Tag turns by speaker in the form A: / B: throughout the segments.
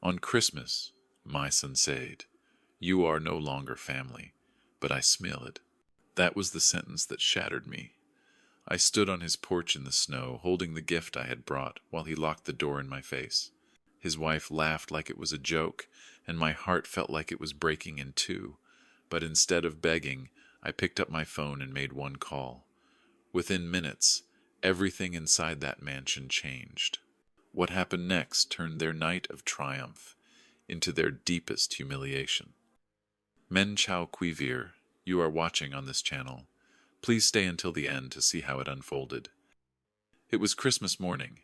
A: On Christmas, my son said, "You are no longer family, but I smell it." That was the sentence that shattered me. I stood on his porch in the snow, holding the gift I had brought, while he locked the door in my face. His wife laughed like it was a joke, and my heart felt like it was breaking in two. But instead of begging, I picked up my phone and made one call. Within minutes, everything inside that mansion changed. What happened next turned their night of triumph into their deepest humiliation. Men Chao Quivir, you are watching on this channel. Please stay until the end to see how it unfolded. It was Christmas morning,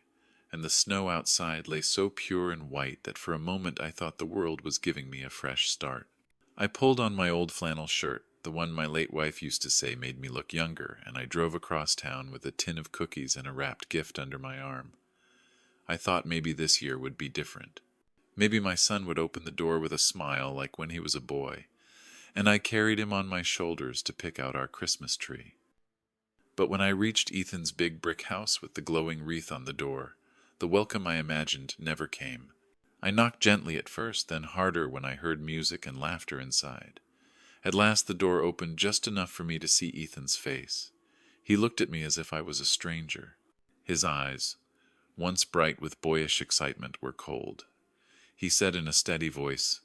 A: and the snow outside lay so pure and white that for a moment I thought the world was giving me a fresh start. I pulled on my old flannel shirt, the one my late wife used to say made me look younger, and I drove across town with a tin of cookies and a wrapped gift under my arm. I thought maybe this year would be different. Maybe my son would open the door with a smile like when he was a boy, and I carried him on my shoulders to pick out our Christmas tree. But when I reached Ethan's big brick house with the glowing wreath on the door, the welcome I imagined never came. I knocked gently at first, then harder when I heard music and laughter inside. At last the door opened just enough for me to see Ethan's face. He looked at me as if I was a stranger. His eyes, once bright with boyish excitement, were cold. He said in a steady voice,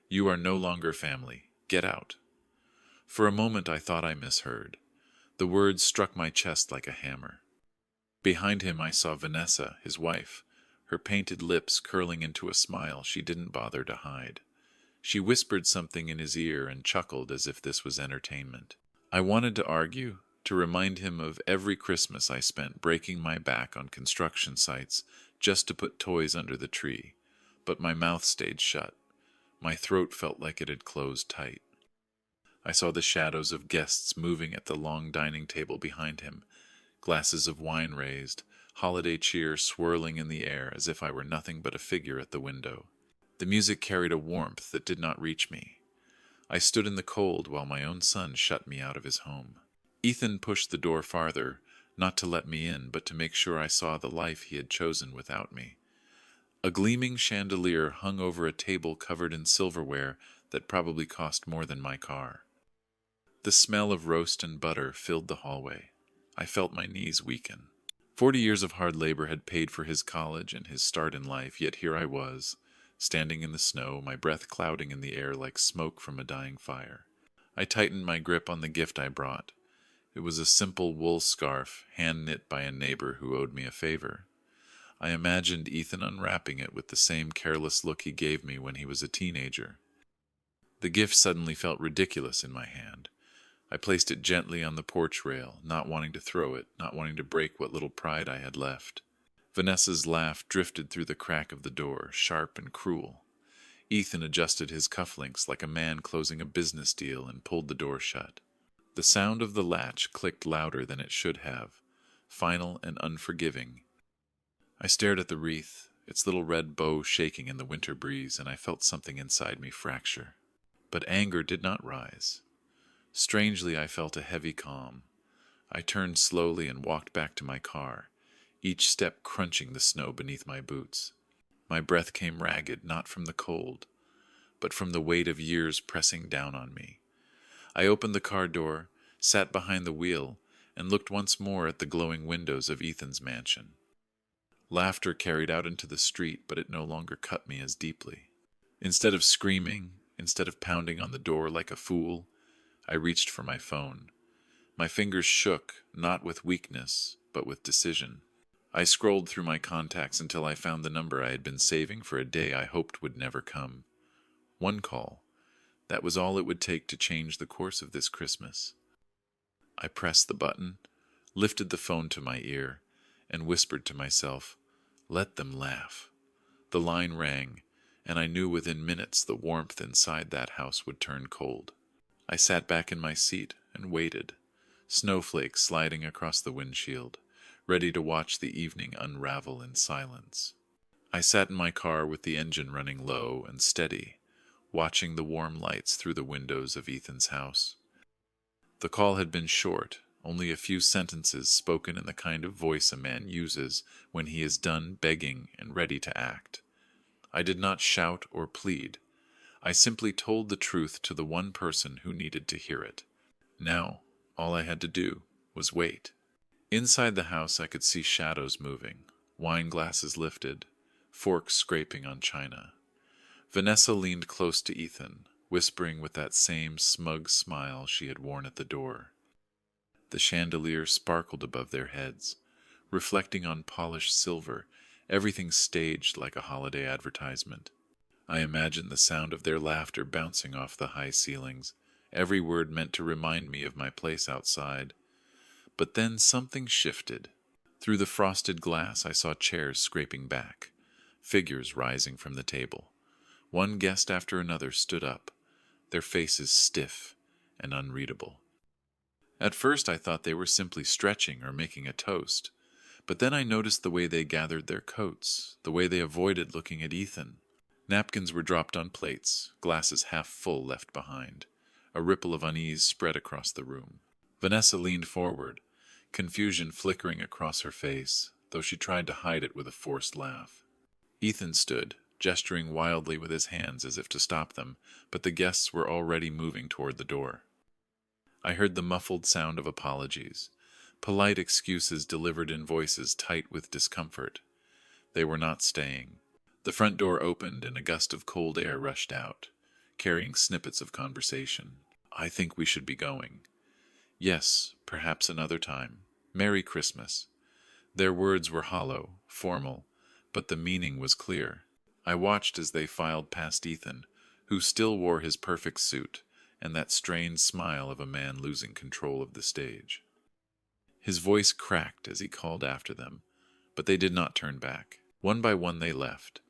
A: "You are no longer family. Get out." For a moment I thought I misheard. The words struck my chest like a hammer. Behind him I saw Vanessa, his wife, her painted lips curling into a smile she didn't bother to hide. She whispered something in his ear and chuckled as if this was entertainment. I wanted to argue, to remind him of every Christmas I spent breaking my back on construction sites just to put toys under the tree, but my mouth stayed shut. My throat felt like it had closed tight. I saw the shadows of guests moving at the long dining table behind him, glasses of wine raised, holiday cheer swirling in the air as if I were nothing but a figure at the window. The music carried a warmth that did not reach me. I stood in the cold while my own son shut me out of his home. Ethan pushed the door farther, not to let me in, but to make sure I saw the life he had chosen without me. A gleaming chandelier hung over a table covered in silverware that probably cost more than my car. The smell of roast and butter filled the hallway. I felt my knees weaken. 40 years of hard labor had paid for his college and his start in life, yet here I was, standing in the snow, my breath clouding in the air like smoke from a dying fire. I tightened my grip on the gift I brought. It was a simple wool scarf, hand-knit by a neighbor who owed me a favor. I imagined Ethan unwrapping it with the same careless look he gave me when he was a teenager. The gift suddenly felt ridiculous in my hand. I placed it gently on the porch rail, not wanting to throw it, not wanting to break what little pride I had left. Vanessa's laugh drifted through the crack of the door, sharp and cruel. Ethan adjusted his cufflinks like a man closing a business deal and pulled the door shut. The sound of the latch clicked louder than it should have, final and unforgiving. I stared at the wreath, its little red bow shaking in the winter breeze, and I felt something inside me fracture. But anger did not rise. Strangely, I felt a heavy calm. I turned slowly and walked back to my car, each step crunching the snow beneath my boots. My breath came ragged, not from the cold, but from the weight of years pressing down on me. I opened the car door, sat behind the wheel, and looked once more at the glowing windows of Ethan's mansion. Laughter carried out into the street, but it no longer cut me as deeply. Instead of screaming, instead of pounding on the door like a fool, I reached for my phone. My fingers shook, not with weakness, but with decision. I scrolled through my contacts until I found the number I had been saving for a day I hoped would never come. One call. That was all it would take to change the course of this Christmas. I pressed the button, lifted the phone to my ear, and whispered to myself, "Let them laugh." The line rang, and I knew within minutes the warmth inside that house would turn cold. I sat back in my seat and waited, snowflakes sliding across the windshield, ready to watch the evening unravel in silence. I sat in my car with the engine running low and steady, watching the warm lights through the windows of Ethan's house. The call had been short, only a few sentences spoken in the kind of voice a man uses when he is done begging and ready to act. I did not shout or plead. I simply told the truth to the one person who needed to hear it. Now, all I had to do was wait. Inside the house I could see shadows moving, wine glasses lifted, forks scraping on china. Vanessa leaned close to Ethan, whispering with that same smug smile she had worn at the door. The chandelier sparkled above their heads, reflecting on polished silver, everything staged like a holiday advertisement. I imagined the sound of their laughter bouncing off the high ceilings, every word meant to remind me of my place outside. But then something shifted. Through the frosted glass I saw chairs scraping back, figures rising from the table. One guest after another stood up, their faces stiff and unreadable. At first I thought they were simply stretching or making a toast, but then I noticed the way they gathered their coats, the way they avoided looking at Ethan. Napkins were dropped on plates, glasses half full left behind. A ripple of unease spread across the room. Vanessa leaned forward, confusion flickering across her face, though she tried to hide it with a forced laugh. Ethan stood, gesturing wildly with his hands as if to stop them, but the guests were already moving toward the door. I heard the muffled sound of apologies, polite excuses delivered in voices tight with discomfort. They were not staying. The front door opened and a gust of cold air rushed out, carrying snippets of conversation. "I think we should be going." "Yes, perhaps another time. Merry Christmas." Their words were hollow, formal, but the meaning was clear. I watched as they filed past Ethan, who still wore his perfect suit, and that strained smile of a man losing control of the stage. His voice cracked as he called after them, but they did not turn back. One by one they left,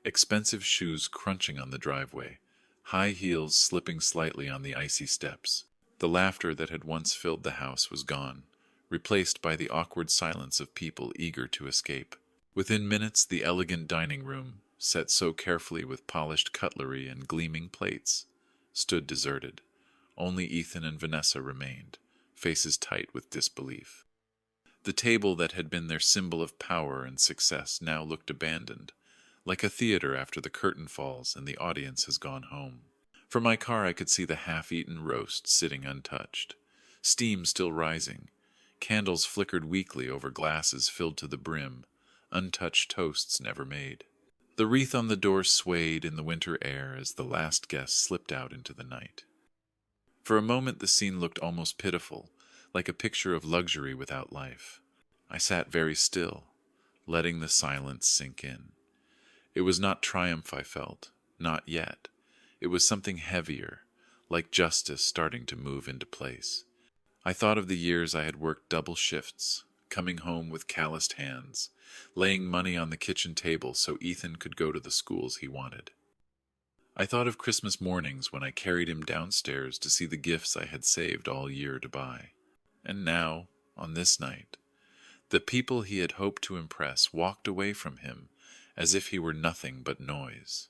A: expensive shoes crunching on the driveway, high heels slipping slightly on the icy steps. The laughter that had once filled the house was gone, replaced by the awkward silence of people eager to escape. Within minutes, the elegant dining room, set so carefully with polished cutlery and gleaming plates, stood deserted. Only Ethan and Vanessa remained, faces tight with disbelief. The table that had been their symbol of power and success now looked abandoned, like a theater after the curtain falls and the audience has gone home. From my car I could see the half-eaten roast sitting untouched, steam still rising. Candles flickered weakly over glasses filled to the brim, untouched toasts never made. The wreath on the door swayed in the winter air as the last guest slipped out into the night. For a moment the scene looked almost pitiful, like a picture of luxury without life. I sat very still, letting the silence sink in. It was not triumph I felt, not yet. It was something heavier, like justice starting to move into place. I thought of the years I had worked double shifts, coming home with calloused hands, laying money on the kitchen table so Ethan could go to the schools he wanted. I thought of Christmas mornings when I carried him downstairs to see the gifts I had saved all year to buy. And now, on this night, the people he had hoped to impress walked away from him as if he were nothing but noise.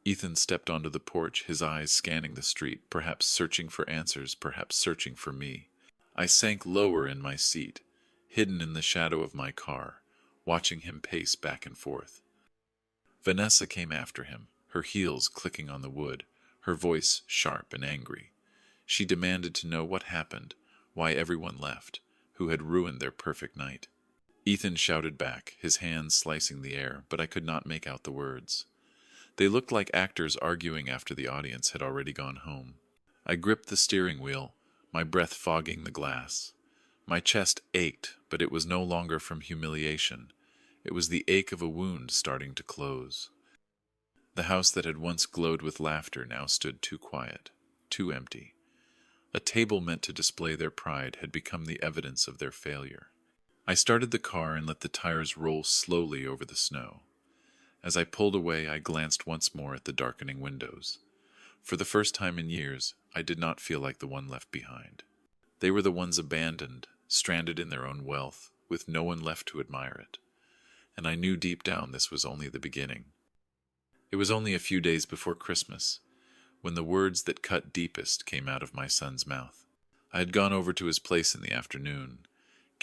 A: Ethan stepped onto the porch, his eyes scanning the street, perhaps searching for answers, perhaps searching for me. I sank lower in my seat, hidden in the shadow of my car, watching him pace back and forth. Vanessa came after him, her heels clicking on the wood, her voice sharp and angry. She demanded to know what happened, why everyone left, who had ruined their perfect night. Ethan shouted back, his hands slicing the air, but I could not make out the words. They looked like actors arguing after the audience had already gone home. I gripped the steering wheel, my breath fogging the glass. My chest ached, but it was no longer from humiliation. It was the ache of a wound starting to close. The house that had once glowed with laughter now stood too quiet, too empty. A table meant to display their pride had become the evidence of their failure. I started the car and let the tires roll slowly over the snow. As I pulled away, I glanced once more at the darkening windows. For the first time in years, I did not feel like the one left behind. They were the ones abandoned, stranded in their own wealth, with no one left to admire it. And I knew deep down this was only the beginning. It was only a few days before Christmas, when the words that cut deepest came out of my son's mouth. I had gone over to his place in the afternoon,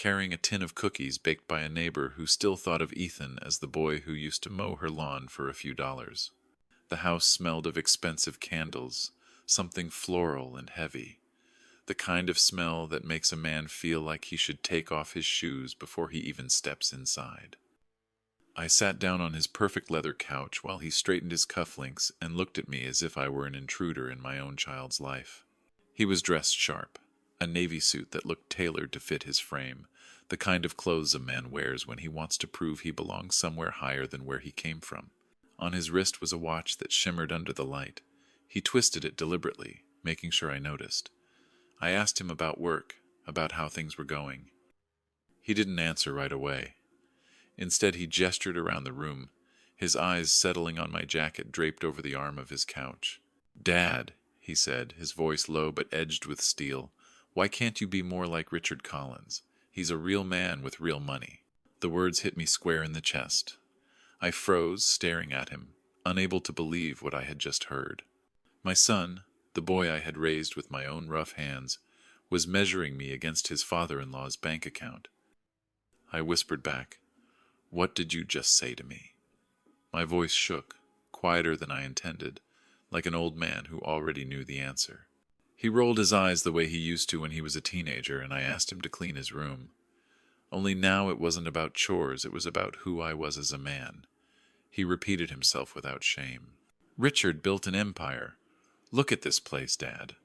A: carrying a tin of cookies baked by a neighbor who still thought of Ethan as the boy who used to mow her lawn for a few dollars. The house smelled of expensive candles, something floral and heavy, the kind of smell that makes a man feel like he should take off his shoes before he even steps inside. I sat down on his perfect leather couch while he straightened his cufflinks and looked at me as if I were an intruder in my own child's life. He was dressed sharp, a navy suit that looked tailored to fit his frame, the kind of clothes a man wears when he wants to prove he belongs somewhere higher than where he came from. On his wrist was a watch that shimmered under the light. He twisted it deliberately, making sure I noticed. I asked him about work, about how things were going. He didn't answer right away. Instead, he gestured around the room, his eyes settling on my jacket draped over the arm of his couch. "Dad," he said, his voice low but edged with steel, "why can't you be more like Richard Collins? He's a real man with real money." The words hit me square in the chest. I froze, staring at him, unable to believe what I had just heard. My son, the boy I had raised with my own rough hands, was measuring me against his father-in-law's bank account. I whispered back, "What did you just say to me?" My voice shook, quieter than I intended, like an old man who already knew the answer. He rolled his eyes the way he used to when he was a teenager, and I asked him to clean his room. Only now it wasn't about chores, it was about who I was as a man. He repeated himself without shame. "Richard built an empire. Look at this place, Dad."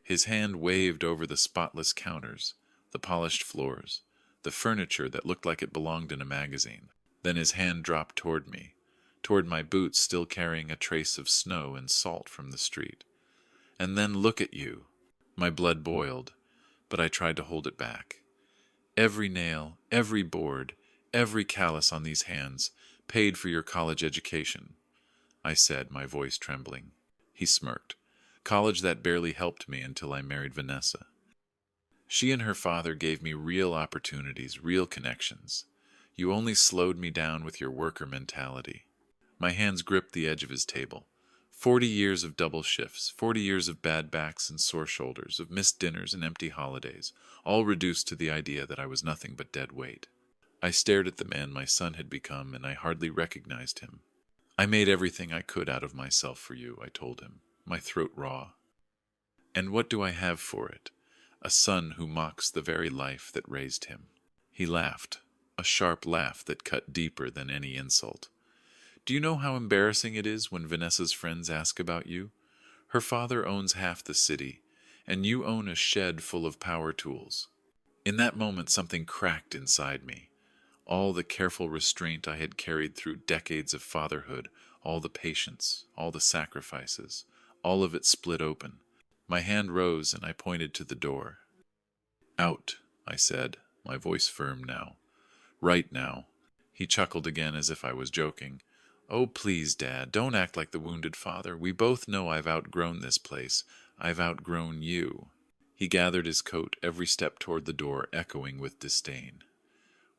A: His hand waved over the spotless counters, the polished floors, the furniture that looked like it belonged in a magazine. Then his hand dropped toward me, toward my boots still carrying a trace of snow and salt from the street. "And then look at you." My blood boiled, but I tried to hold it back. "Every nail, every board, every callus on these hands paid for your college education," I said, my voice trembling. He smirked. "College that barely helped me until I married Vanessa. She and her father gave me real opportunities, real connections. You only slowed me down with your worker mentality." My hands gripped the edge of his table. 40 years of double shifts, 40 years of bad backs and sore shoulders, of missed dinners and empty holidays, all reduced to the idea that I was nothing but dead weight. I stared at the man my son had become, and I hardly recognized him. "I made everything I could out of myself for you," I told him, my throat raw. "And what do I have for it? A son who mocks the very life that raised him." He laughed, a sharp laugh that cut deeper than any insult. "Do you know how embarrassing it is when Vanessa's friends ask about you? Her father owns half the city, and you own a shed full of power tools." In that moment something cracked inside me. All the careful restraint I had carried through decades of fatherhood, all the patience, all the sacrifices, all of it split open. My hand rose and I pointed to the door. "Out," I said, my voice firm now. "Right now." He chuckled again as if I was joking. "Oh, please, Dad, don't act like the wounded father. We both know I've outgrown this place. I've outgrown you." He gathered his coat, every step toward the door echoing with disdain.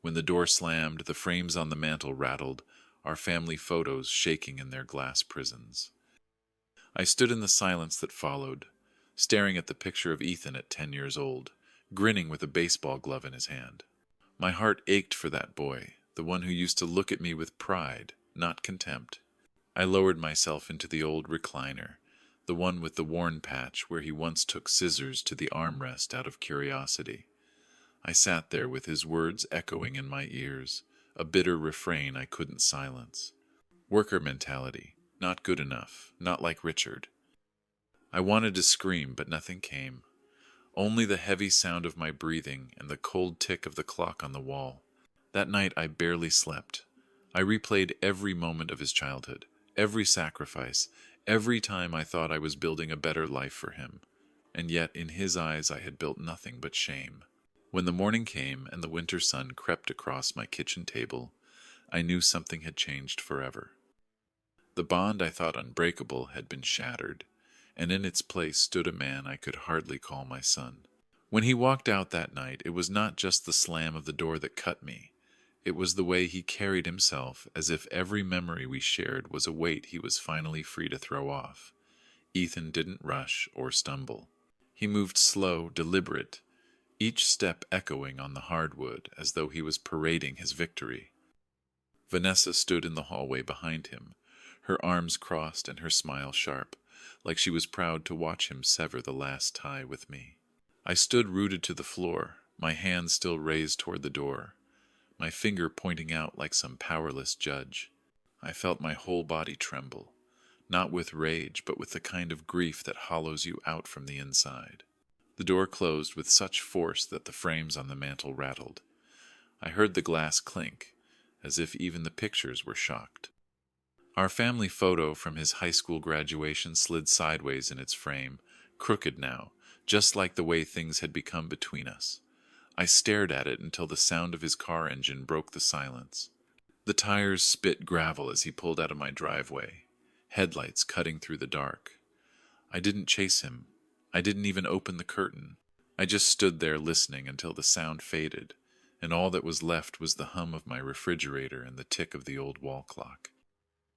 A: When the door slammed, the frames on the mantel rattled, our family photos shaking in their glass prisons. I stood in the silence that followed, staring at the picture of Ethan at 10 years old, grinning with a baseball glove in his hand. My heart ached for that boy, the one who used to look at me with pride, not contempt. I lowered myself into the old recliner, the one with the worn patch where he once took scissors to the armrest out of curiosity. I sat there with his words echoing in my ears, a bitter refrain I couldn't silence. Worker mentality, not good enough, not like Richard. I wanted to scream, but nothing came. Only the heavy sound of my breathing and the cold tick of the clock on the wall. That night I barely slept. I replayed every moment of his childhood, every sacrifice, every time I thought I was building a better life for him. And yet in his eyes I had built nothing but shame. When the morning came and the winter sun crept across my kitchen table, I knew something had changed forever. The bond I thought unbreakable had been shattered, and in its place stood a man I could hardly call my son. When he walked out that night, it was not just the slam of the door that cut me. It was the way he carried himself, as if every memory we shared was a weight he was finally free to throw off. Ethan didn't rush or stumble. He moved slow, deliberate, each step echoing on the hardwood as though he was parading his victory. Vanessa stood in the hallway behind him, her arms crossed and her smile sharp, like she was proud to watch him sever the last tie with me. I stood rooted to the floor, my hand still raised toward the door, my finger pointing out like some powerless judge. I felt my whole body tremble, not with rage, but with the kind of grief that hollows you out from the inside. The door closed with such force that the frames on the mantel rattled. I heard the glass clink, as if even the pictures were shocked. Our family photo from his high school graduation slid sideways in its frame, crooked now, just like the way things had become between us. I stared at it until the sound of his car engine broke the silence. The tires spit gravel as he pulled out of my driveway, headlights cutting through the dark. I didn't chase him. I didn't even open the curtain. I just stood there listening until the sound faded, and all that was left was the hum of my refrigerator and the tick of the old wall clock.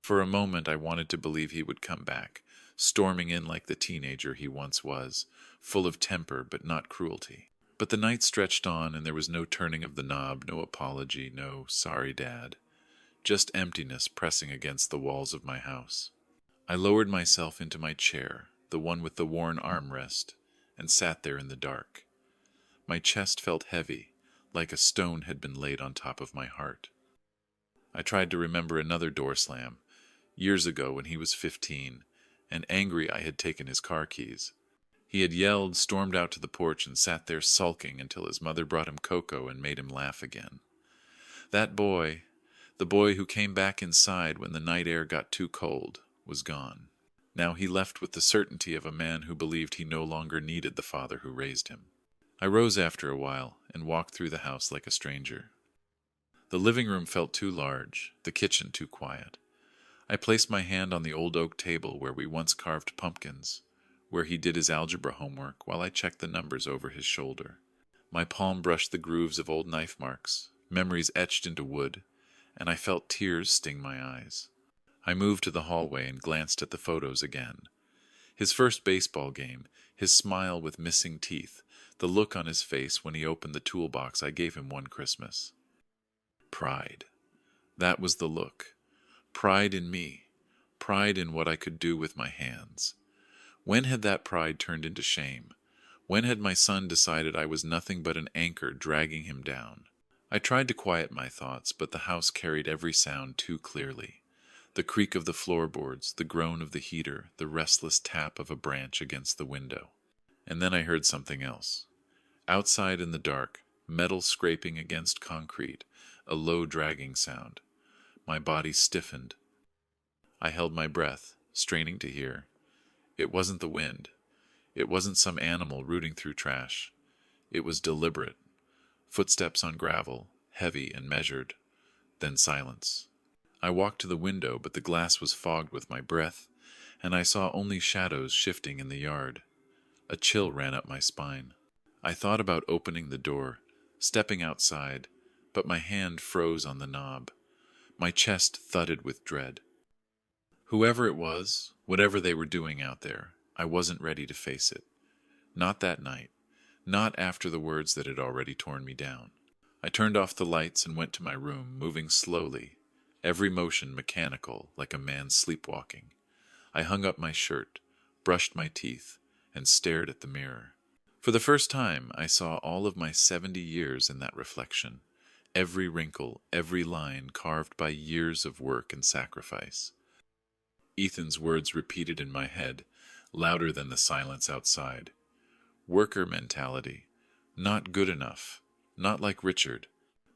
A: For a moment I wanted to believe he would come back, storming in like the teenager he once was, full of temper but not cruelty. But the night stretched on, and there was no turning of the knob, no apology, no "sorry, Dad." Just emptiness pressing against the walls of my house. I lowered myself into my chair, the one with the worn armrest, and sat there in the dark. My chest felt heavy, like a stone had been laid on top of my heart. I tried to remember another door slam, years ago when he was 15, and angry I had taken his car keys. He had yelled, stormed out to the porch, and sat there sulking until his mother brought him cocoa and made him laugh again. That boy, the boy who came back inside when the night air got too cold, was gone. Now he left with the certainty of a man who believed he no longer needed the father who raised him. I rose after a while and walked through the house like a stranger. The living room felt too large, the kitchen too quiet. I placed my hand on the old oak table where we once carved pumpkins, where he did his algebra homework while I checked the numbers over his shoulder. My palm brushed the grooves of old knife marks, memories etched into wood, and I felt tears sting my eyes. I moved to the hallway and glanced at the photos again. His first baseball game, his smile with missing teeth, the look on his face when he opened the toolbox I gave him one Christmas. Pride. That was the look. Pride in me. Pride in what I could do with my hands. When had that pride turned into shame? When had my son decided I was nothing but an anchor dragging him down? I tried to quiet my thoughts, but the house carried every sound too clearly. The creak of the floorboards, the groan of the heater, the restless tap of a branch against the window. And then I heard something else. Outside in the dark, metal scraping against concrete, a low dragging sound. My body stiffened. I held my breath, straining to hear. It wasn't the wind. It wasn't some animal rooting through trash. It was deliberate. Footsteps on gravel, heavy and measured. Then silence. I walked to the window, but the glass was fogged with my breath, and I saw only shadows shifting in the yard. A chill ran up my spine. I thought about opening the door, stepping outside, but my hand froze on the knob. My chest thudded with dread. Whoever it was, whatever they were doing out there, I wasn't ready to face it. Not that night. Not after the words that had already torn me down. I turned off the lights and went to my room, moving slowly, every motion mechanical, like a man sleepwalking. I hung up my shirt, brushed my teeth, and stared at the mirror. For the first time, I saw all of my 70 years in that reflection, every wrinkle, every line carved by years of work and sacrifice. Ethan's words repeated in my head, louder than the silence outside. Worker mentality. Not good enough. Not like Richard.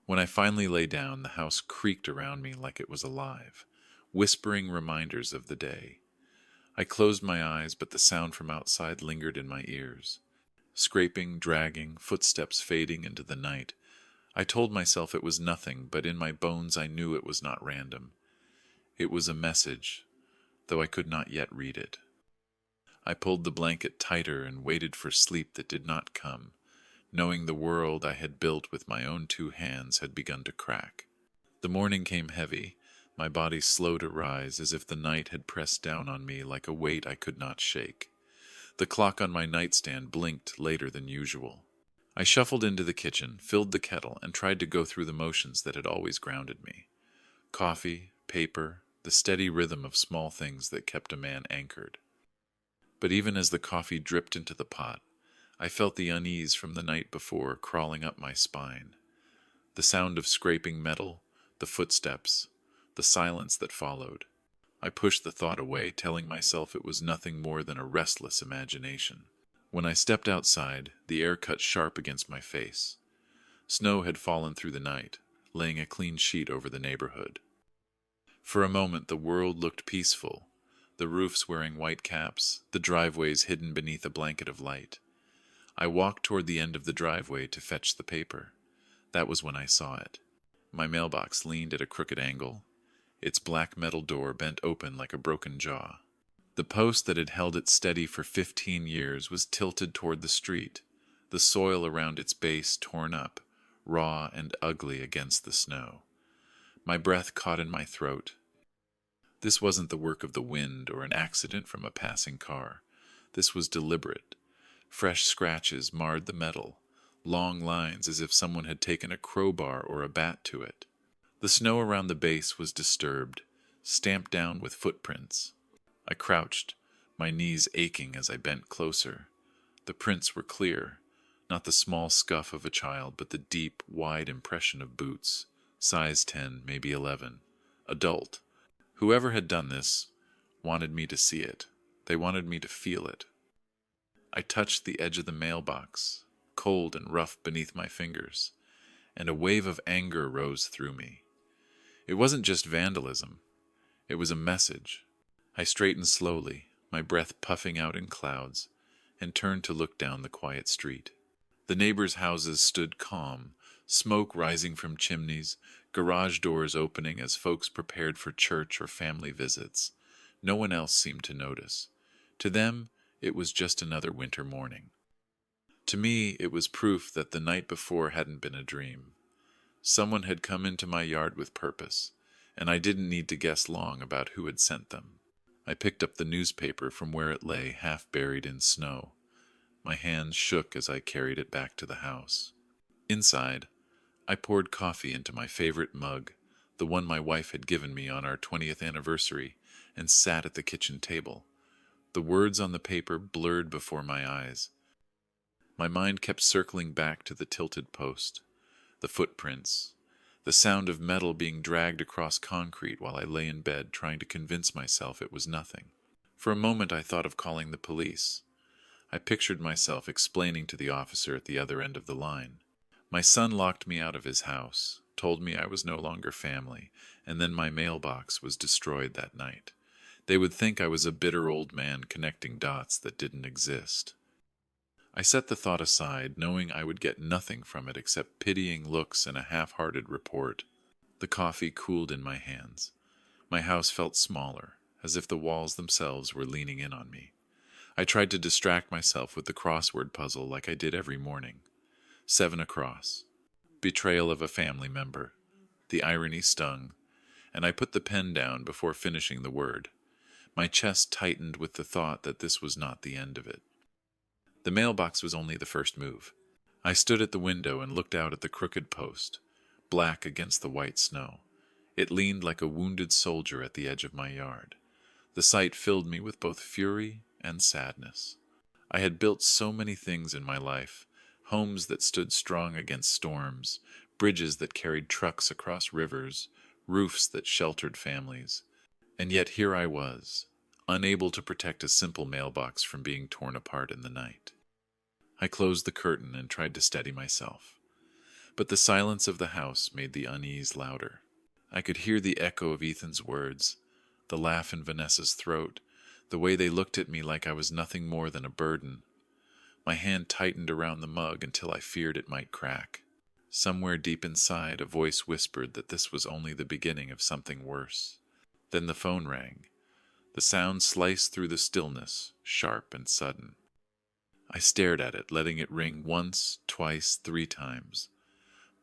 A: When I finally lay down, the house creaked around me like it was alive, whispering reminders of the day. I closed my eyes, but the sound from outside lingered in my ears. Scraping, dragging, footsteps fading into the night. I told myself it was nothing, but in my bones I knew it was not random. It was a message, though I could not yet read it. I pulled the blanket tighter and waited for sleep that did not come, knowing the world I had built with my own 2 hands had begun to crack. The morning came heavy, my body slow to rise as if the night had pressed down on me like a weight I could not shake. The clock on my nightstand blinked later than usual. I shuffled into the kitchen, filled the kettle, and tried to go through the motions that had always grounded me. Coffee, paper, the steady rhythm of small things that kept a man anchored. But even as the coffee dripped into the pot, I felt the unease from the night before crawling up my spine. The sound of scraping metal, the footsteps, the silence that followed. I pushed the thought away, telling myself it was nothing more than a restless imagination. When I stepped outside, the air cut sharp against my face. Snow had fallen through the night, laying a clean sheet over the neighborhood. For a moment the world looked peaceful, the roofs wearing white caps, the driveways hidden beneath a blanket of light. I walked toward the end of the driveway to fetch the paper. That was when I saw it. My mailbox leaned at a crooked angle, its black metal door bent open like a broken jaw. The post that had held it steady for 15 years was tilted toward the street, the soil around its base torn up, raw and ugly against the snow. My breath caught in my throat. This wasn't the work of the wind or an accident from a passing car. This was deliberate. Fresh scratches marred the metal, long lines as if someone had taken a crowbar or a bat to it. The snow around the base was disturbed, stamped down with footprints. I crouched, my knees aching as I bent closer. The prints were clear, not the small scuff of a child, but the deep, wide impression of boots, size 10, maybe 11. Adult. Whoever had done this wanted me to see it. They wanted me to feel it. I touched the edge of the mailbox, cold and rough beneath my fingers, and a wave of anger rose through me. It wasn't just vandalism. It was a message. I straightened slowly, my breath puffing out in clouds, and turned to look down the quiet street. The neighbors' houses stood calm, smoke rising from chimneys, garage doors opening as folks prepared for church or family visits. No one else seemed to notice. To them, it was just another winter morning. To me, it was proof that the night before hadn't been a dream. Someone had come into my yard with purpose, and I didn't need to guess long about who had sent them. I picked up the newspaper from where it lay, half buried in snow. My hands shook as I carried it back to the house. Inside, I poured coffee into my favorite mug, the one my wife had given me on our 20th anniversary, and sat at the kitchen table. The words on the paper blurred before my eyes. My mind kept circling back to the tilted post, the footprints, the sound of metal being dragged across concrete while I lay in bed trying to convince myself it was nothing. For a moment I thought of calling the police. I pictured myself explaining to the officer at the other end of the line. My son locked me out of his house, told me I was no longer family, and then my mailbox was destroyed that night. They would think I was a bitter old man connecting dots that didn't exist. I set the thought aside, knowing I would get nothing from it except pitying looks and a half-hearted report. The coffee cooled in my hands. My house felt smaller, as if the walls themselves were leaning in on me. I tried to distract myself with the crossword puzzle like I did every morning. 7 across. Betrayal of a family member. The irony stung, and I put the pen down before finishing the word. My chest tightened with the thought that this was not the end of it. The mailbox was only the first move. I stood at the window and looked out at the crooked post, black against the white snow. It leaned like a wounded soldier at the edge of my yard. The sight filled me with both fury and sadness. I had built so many things in my life, homes that stood strong against storms, bridges that carried trucks across rivers, roofs that sheltered families. And yet here I was, unable to protect a simple mailbox from being torn apart in the night. I closed the curtain and tried to steady myself. But the silence of the house made the unease louder. I could hear the echo of Ethan's words, the laugh in Vanessa's throat, the way they looked at me like I was nothing more than a burden. My hand tightened around the mug until I feared it might crack. Somewhere deep inside, a voice whispered that this was only the beginning of something worse. Then the phone rang. The sound sliced through the stillness, sharp and sudden. I stared at it, letting it ring once, twice, 3 times.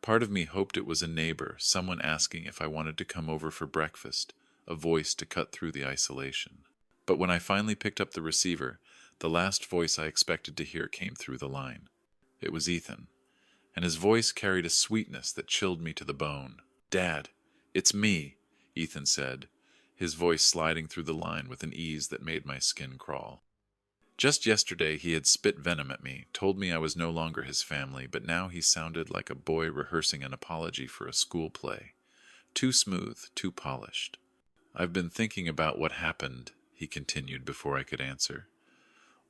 A: Part of me hoped it was a neighbor, someone asking if I wanted to come over for breakfast, a voice to cut through the isolation. But when I finally picked up the receiver, the last voice I expected to hear came through the line. It was Ethan. and his voice carried a sweetness that chilled me to the bone. "Dad, it's me," Ethan said, his voice sliding through the line with an ease that made my skin crawl. Just yesterday he had spit venom at me, told me I was no longer his family, but now he sounded like a boy rehearsing an apology for a school play. Too smooth, too polished. "I've been thinking about what happened," he continued before I could answer.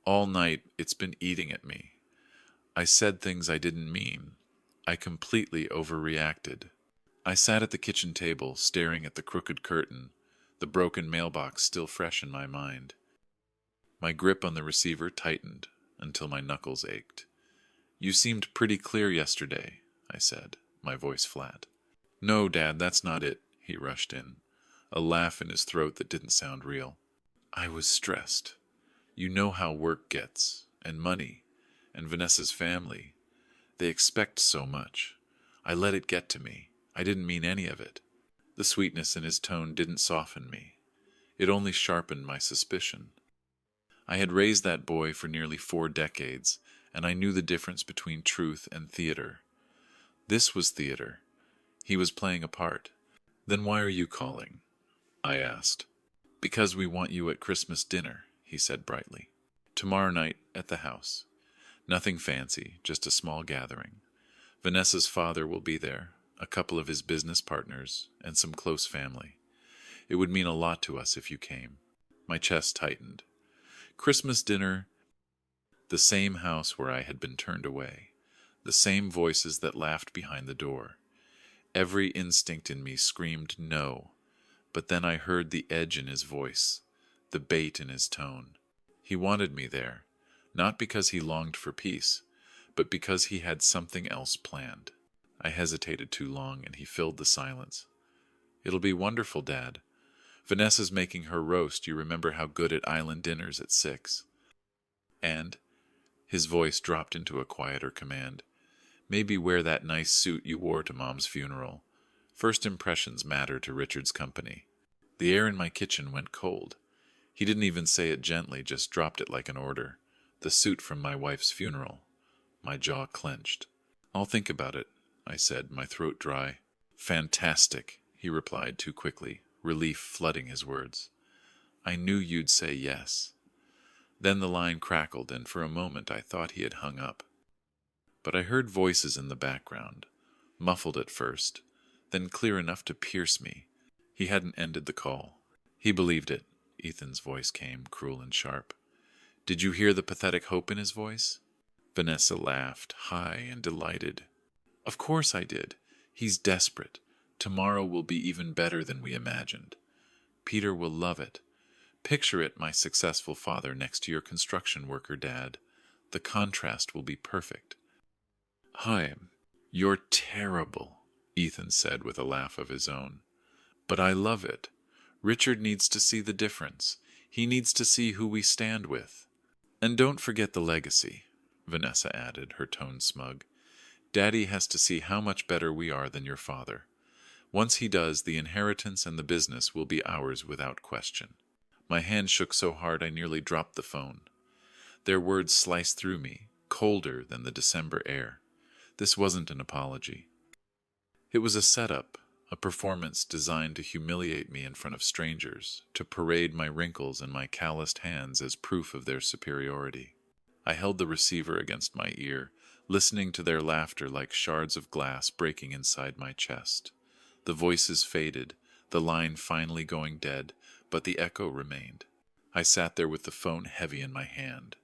A: "All night it's been eating at me. I said things I didn't mean. I completely overreacted. I sat at the kitchen table, staring at the crooked curtain, the broken mailbox still fresh in my mind. My grip on the receiver tightened until my knuckles ached. "You seemed pretty clear yesterday," I said, my voice flat. "No, Dad, that's not it," he rushed in, a laugh in his throat that didn't sound real. "I was stressed. You know how work gets, and money, and Vanessa's family. They expect so much. I let it get to me. I didn't mean any of it." The sweetness in his tone didn't soften me. It only sharpened my suspicion. I had raised that boy for nearly 4 decades, and I knew the difference between truth and theater. This was theater. He was playing a part. "Then why are you calling?" I asked. "Because we want you at Christmas dinner," he said brightly. "Tomorrow night at the house. Nothing fancy, just a small gathering. Vanessa's father will be there, a couple of his business partners, and some close family. It would mean a lot to us if you came." My chest tightened. Christmas dinner, the same house where I had been turned away, the same voices that laughed behind the door. Every instinct in me screamed no, but then I heard the edge in his voice, the bait in his tone. He wanted me there, not because he longed for peace, but because he had something else planned. I hesitated too long, and he filled the silence. "It'll be wonderful, Dad. Vanessa's making her roast. You remember how good at island dinners at 6. And," his voice dropped into a quieter command, "maybe wear that nice suit you wore to Mom's funeral. First impressions matter to Richard's company." The air in my kitchen went cold. He didn't even say it gently, just dropped it like an order. The suit from my wife's funeral. My jaw clenched. "I'll think about it," I said, my throat dry. "Fantastic," he replied too quickly, relief flooding his words. "I knew you'd say yes." Then the line crackled, and for a moment I thought he had hung up. But I heard voices in the background, muffled at first, then clear enough to pierce me. He hadn't ended the call. "He believed it," Ethan's voice came, cruel and sharp. "Did you hear the pathetic hope in his voice?" Vanessa laughed, high and delighted. "Of course I did. He's desperate. Tomorrow will be even better than we imagined. Peter will love it. Picture it, my successful father next to your construction worker dad. The contrast will be perfect." "Chaim, you're terrible," Ethan said with a laugh of his own. "But I love it. Richard needs to see the difference. He needs to see who we stand with. And don't forget the legacy," Vanessa added, her tone smug. "Daddy has to see how much better we are than your father. Once he does, the inheritance and the business will be ours without question." My hand shook so hard I nearly dropped the phone. Their words sliced through me, colder than the December air. This wasn't an apology. It was a setup, a performance designed to humiliate me in front of strangers, to parade my wrinkles and my calloused hands as proof of their superiority. I held the receiver against my ear, listening to their laughter like shards of glass breaking inside my chest. The voices faded, the line finally going dead, but the echo remained. I sat there with the phone heavy in my hand,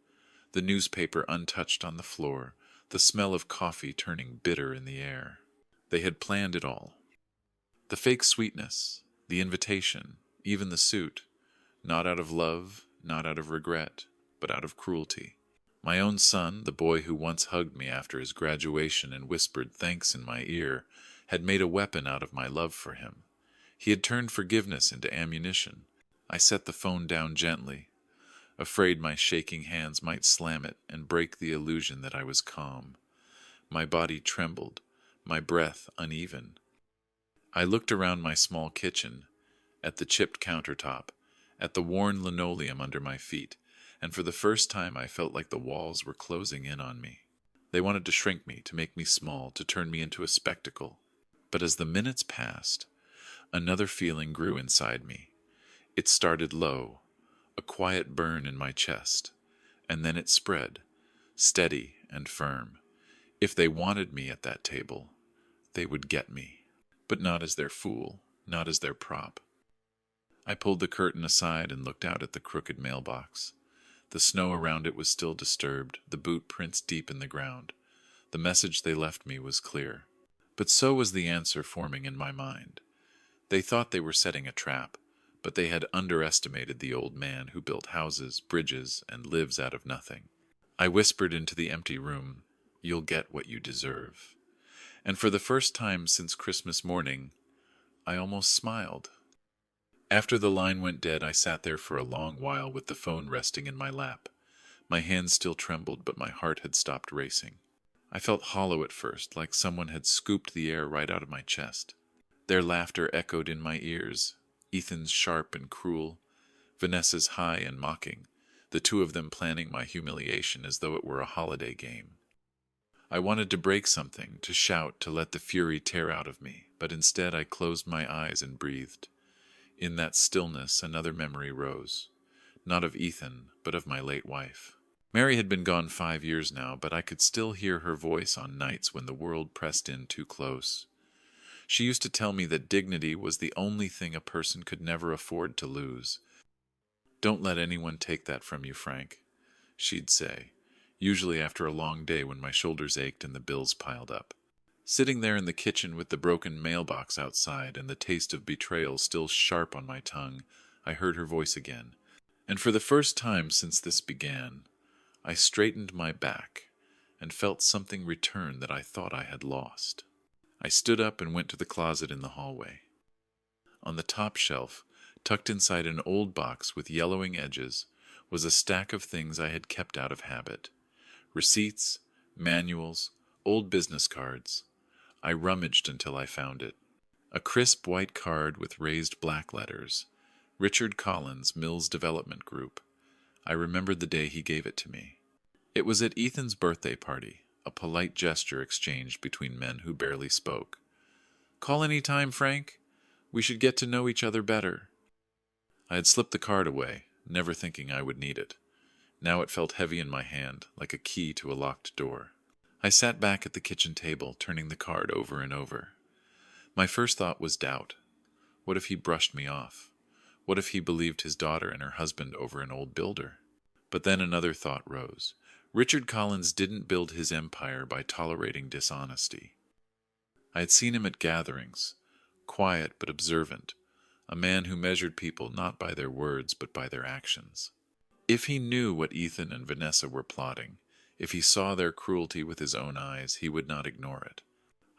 A: the newspaper untouched on the floor, the smell of coffee turning bitter in the air. They had planned it all. The fake sweetness, the invitation, even the suit, not out of love, not out of regret, but out of cruelty. My own son, the boy who once hugged me after his graduation and whispered thanks in my ear, had made a weapon out of my love for him. He had turned forgiveness into ammunition. I set the phone down gently, afraid my shaking hands might slam it and break the illusion that I was calm. My body trembled, my breath uneven. I looked around my small kitchen, at the chipped countertop, at the worn linoleum under my feet, and for the first time I felt like the walls were closing in on me. They wanted to shrink me, to make me small, to turn me into a spectacle. But as the minutes passed, another feeling grew inside me. It started low, a quiet burn in my chest, and then it spread, steady and firm. If they wanted me at that table, they would get me. But not as their fool, not as their prop. I pulled the curtain aside and looked out at the crooked mailbox. The snow around it was still disturbed, the boot prints deep in the ground. The message they left me was clear. But so was the answer forming in my mind. They thought they were setting a trap, but they had underestimated the old man who built houses, bridges, and lives out of nothing. I whispered into the empty room, "You'll get what you deserve." And for the first time since Christmas morning, I almost smiled. After the line went dead, I sat there for a long while with the phone resting in my lap. My hands still trembled, but my heart had stopped racing. I felt hollow at first, like someone had scooped the air right out of my chest. Their laughter echoed in my ears, Ethan's sharp and cruel, Vanessa's high and mocking, the two of them planning my humiliation as though it were a holiday game. I wanted to break something, to shout, to let the fury tear out of me, but instead I closed my eyes and breathed. In that stillness, another memory rose, not of Ethan, but of my late wife. Mary had been gone 5 years now, but I could still hear her voice on nights when the world pressed in too close. She used to tell me that dignity was the only thing a person could never afford to lose. "Don't let anyone take that from you, Frank," she'd say, usually after a long day when my shoulders ached and the bills piled up. Sitting there in the kitchen with the broken mailbox outside and the taste of betrayal still sharp on my tongue, I heard her voice again. And for the first time since this began, I straightened my back and felt something return that I thought I had lost. I stood up and went to the closet in the hallway. On the top shelf, tucked inside an old box with yellowing edges, was a stack of things I had kept out of habit. Receipts, manuals, old business cards. I rummaged until I found it. A crisp white card with raised black letters. Richard Collins, Mills Development Group. I remembered the day he gave it to me. It was at Ethan's birthday party, a polite gesture exchanged between men who barely spoke. "Call any time, Frank. We should get to know each other better." I had slipped the card away, never thinking I would need it. Now it felt heavy in my hand, like a key to a locked door. I sat back at the kitchen table, turning the card over and over. My first thought was doubt. What if he brushed me off? What if he believed his daughter and her husband over an old builder? But then another thought rose. Richard Collins didn't build his empire by tolerating dishonesty. I had seen him at gatherings, quiet but observant, a man who measured people not by their words but by their actions. If he knew what Ethan and Vanessa were plotting, if he saw their cruelty with his own eyes, he would not ignore it.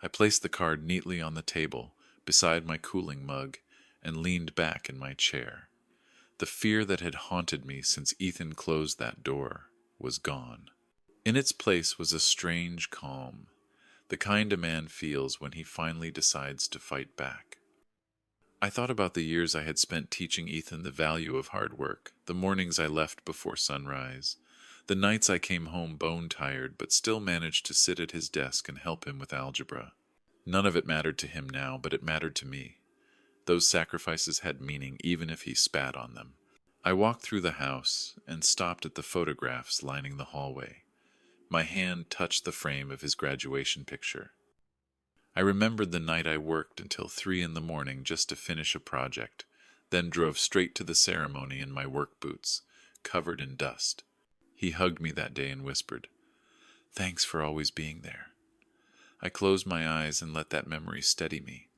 A: I placed the card neatly on the table, beside my cooling mug, and leaned back in my chair. The fear that had haunted me since Ethan closed that door was gone. In its place was a strange calm, the kind a man feels when he finally decides to fight back. I thought about the years I had spent teaching Ethan the value of hard work, the mornings I left before sunrise, the nights I came home bone-tired but still managed to sit at his desk and help him with algebra. None of it mattered to him now, but it mattered to me. Those sacrifices had meaning even if he spat on them. I walked through the house and stopped at the photographs lining the hallway. My hand touched the frame of his graduation picture. I remembered the night I worked until 3 a.m. just to finish a project, then drove straight to the ceremony in my work boots, covered in dust. He hugged me that day and whispered, "Thanks for always being there." I closed my eyes and let that memory steady me.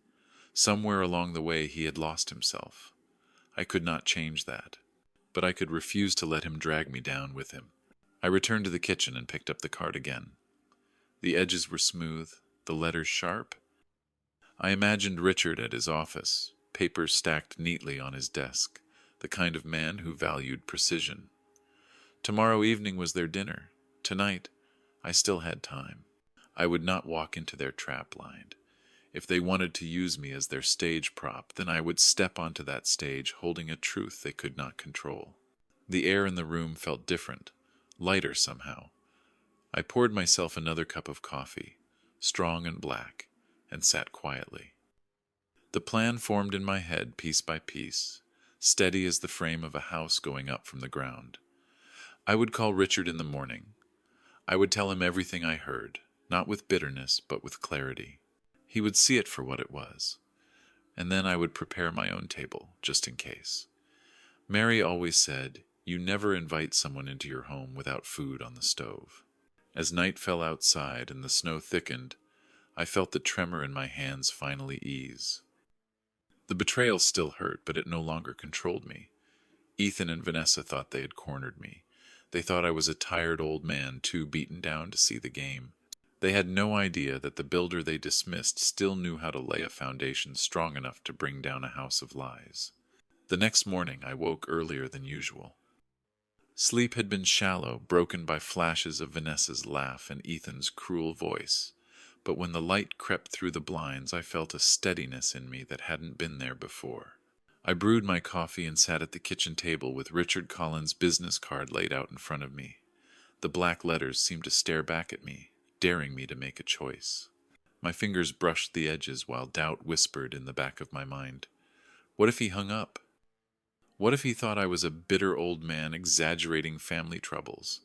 A: Somewhere along the way he had lost himself. I could not change that, but I could refuse to let him drag me down with him. I returned to the kitchen and picked up the card again. The edges were smooth, the letters sharp. I imagined Richard at his office, papers stacked neatly on his desk, the kind of man who valued precision. Tomorrow evening was their dinner. Tonight, I still had time. I would not walk into their trap line. If they wanted to use me as their stage prop, then I would step onto that stage holding a truth they could not control. The air in the room felt different, lighter somehow. I poured myself another cup of coffee, strong and black, and sat quietly. The plan formed in my head piece by piece, steady as the frame of a house going up from the ground. I would call Richard in the morning. I would tell him everything I heard, not with bitterness, but with clarity. He would see it for what it was, and then I would prepare my own table, just in case. Mary always said, "You never invite someone into your home without food on the stove." As night fell outside and the snow thickened, I felt the tremor in my hands finally ease. The betrayal still hurt, but it no longer controlled me. Ethan and Vanessa thought they had cornered me. They thought I was a tired old man too beaten down to see the game. They had no idea that the builder they dismissed still knew how to lay a foundation strong enough to bring down a house of lies. The next morning I woke earlier than usual. Sleep had been shallow, broken by flashes of Vanessa's laugh and Ethan's cruel voice. But when the light crept through the blinds, I felt a steadiness in me that hadn't been there before. I brewed my coffee and sat at the kitchen table with Richard Collins' business card laid out in front of me. The black letters seemed to stare back at me, daring me to make a choice. My fingers brushed the edges while doubt whispered in the back of my mind. What if he hung up? What if he thought I was a bitter old man exaggerating family troubles?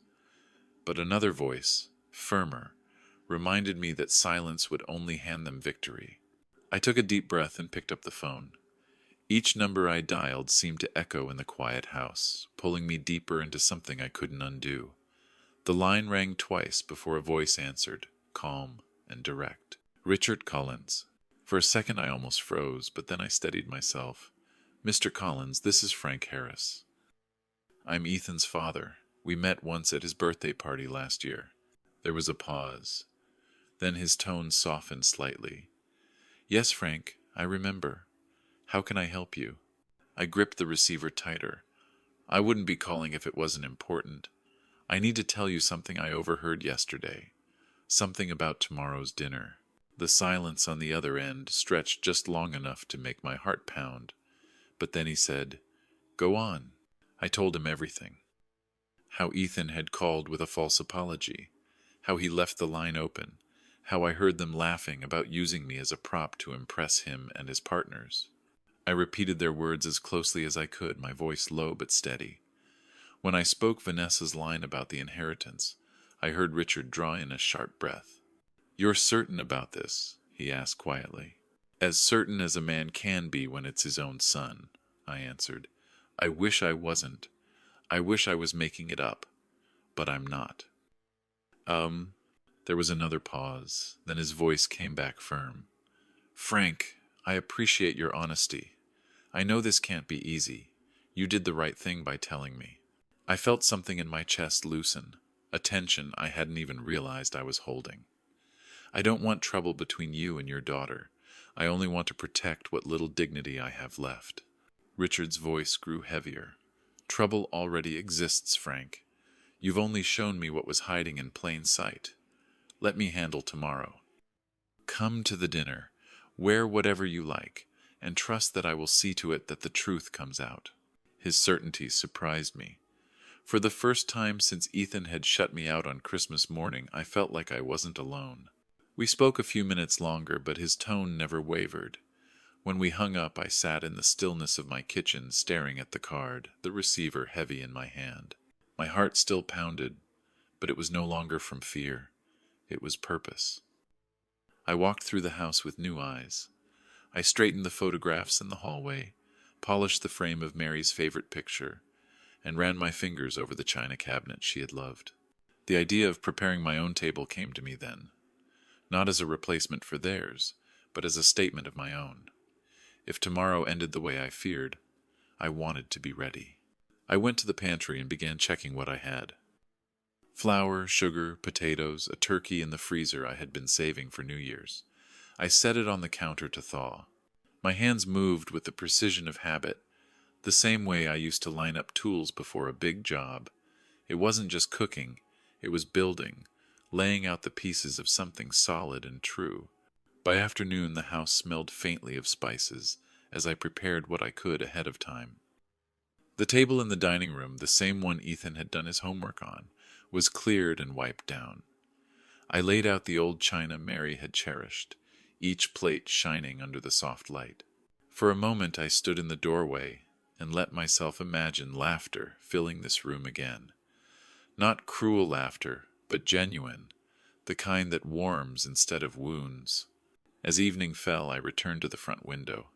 A: But another voice, firmer, reminded me that silence would only hand them victory. I took a deep breath and picked up the phone. Each number I dialed seemed to echo in the quiet house, pulling me deeper into something I couldn't undo. The line rang twice before a voice answered, calm and direct. Richard Collins. For a second I almost froze, but then I steadied myself. "Mr. Collins, this is Frank Harris. I'm Ethan's father. We met once at his birthday party last year." There was a pause. Then his tone softened slightly. "Yes, Frank, I remember. How can I help you?" I gripped the receiver tighter. "I wouldn't be calling if it wasn't important. I need to tell you something I overheard yesterday. Something about tomorrow's dinner." The silence on the other end stretched just long enough to make my heart pound. But then he said, "Go on." I told him everything. How Ethan had called with a false apology. How he left the line open. How I heard them laughing about using me as a prop to impress him and his partners. I repeated their words as closely as I could, my voice low but steady. When I spoke Vanessa's line about the inheritance, I heard Richard draw in a sharp breath. "You're certain about this?" he asked quietly. "As certain as a man can be when it's his own son," I answered. "I wish I wasn't. I wish I was making it up. But I'm not." There was another pause. Then his voice came back firm. "Frank, I appreciate your honesty. I know this can't be easy. You did the right thing by telling me." I felt something in my chest loosen, a tension I hadn't even realized I was holding. "I don't want trouble between you and your daughter. I only want to protect what little dignity I have left." Richard's voice grew heavier. "Trouble already exists, Frank. You've only shown me what was hiding in plain sight. Let me handle tomorrow. Come to the dinner, wear whatever you like, and trust that I will see to it that the truth comes out." His certainty surprised me. For the first time since Ethan had shut me out on Christmas morning, I felt like I wasn't alone. We spoke a few minutes longer, but his tone never wavered. When we hung up, I sat in the stillness of my kitchen, staring at the card, the receiver heavy in my hand. My heart still pounded, but it was no longer from fear. It was purpose. I walked through the house with new eyes. I straightened the photographs in the hallway, polished the frame of Mary's favorite picture, and ran my fingers over the china cabinet she had loved. The idea of preparing my own table came to me then, not as a replacement for theirs, but as a statement of my own. If tomorrow ended the way I feared, I wanted to be ready. I went to the pantry and began checking what I had. Flour, sugar, potatoes, a turkey in the freezer I had been saving for New Year's. I set it on the counter to thaw. My hands moved with the precision of habit, the same way I used to line up tools before a big job. It wasn't just cooking, it was building, laying out the pieces of something solid and true. By afternoon the house smelled faintly of spices, as I prepared what I could ahead of time. The table in the dining room, the same one Ethan had done his homework on, was cleared and wiped down. I laid out the old china Mary had cherished, each plate shining under the soft light. For a moment I stood in the doorway and let myself imagine laughter filling this room again. Not cruel laughter, but genuine, the kind that warms instead of wounds. As evening fell, I returned to the front window.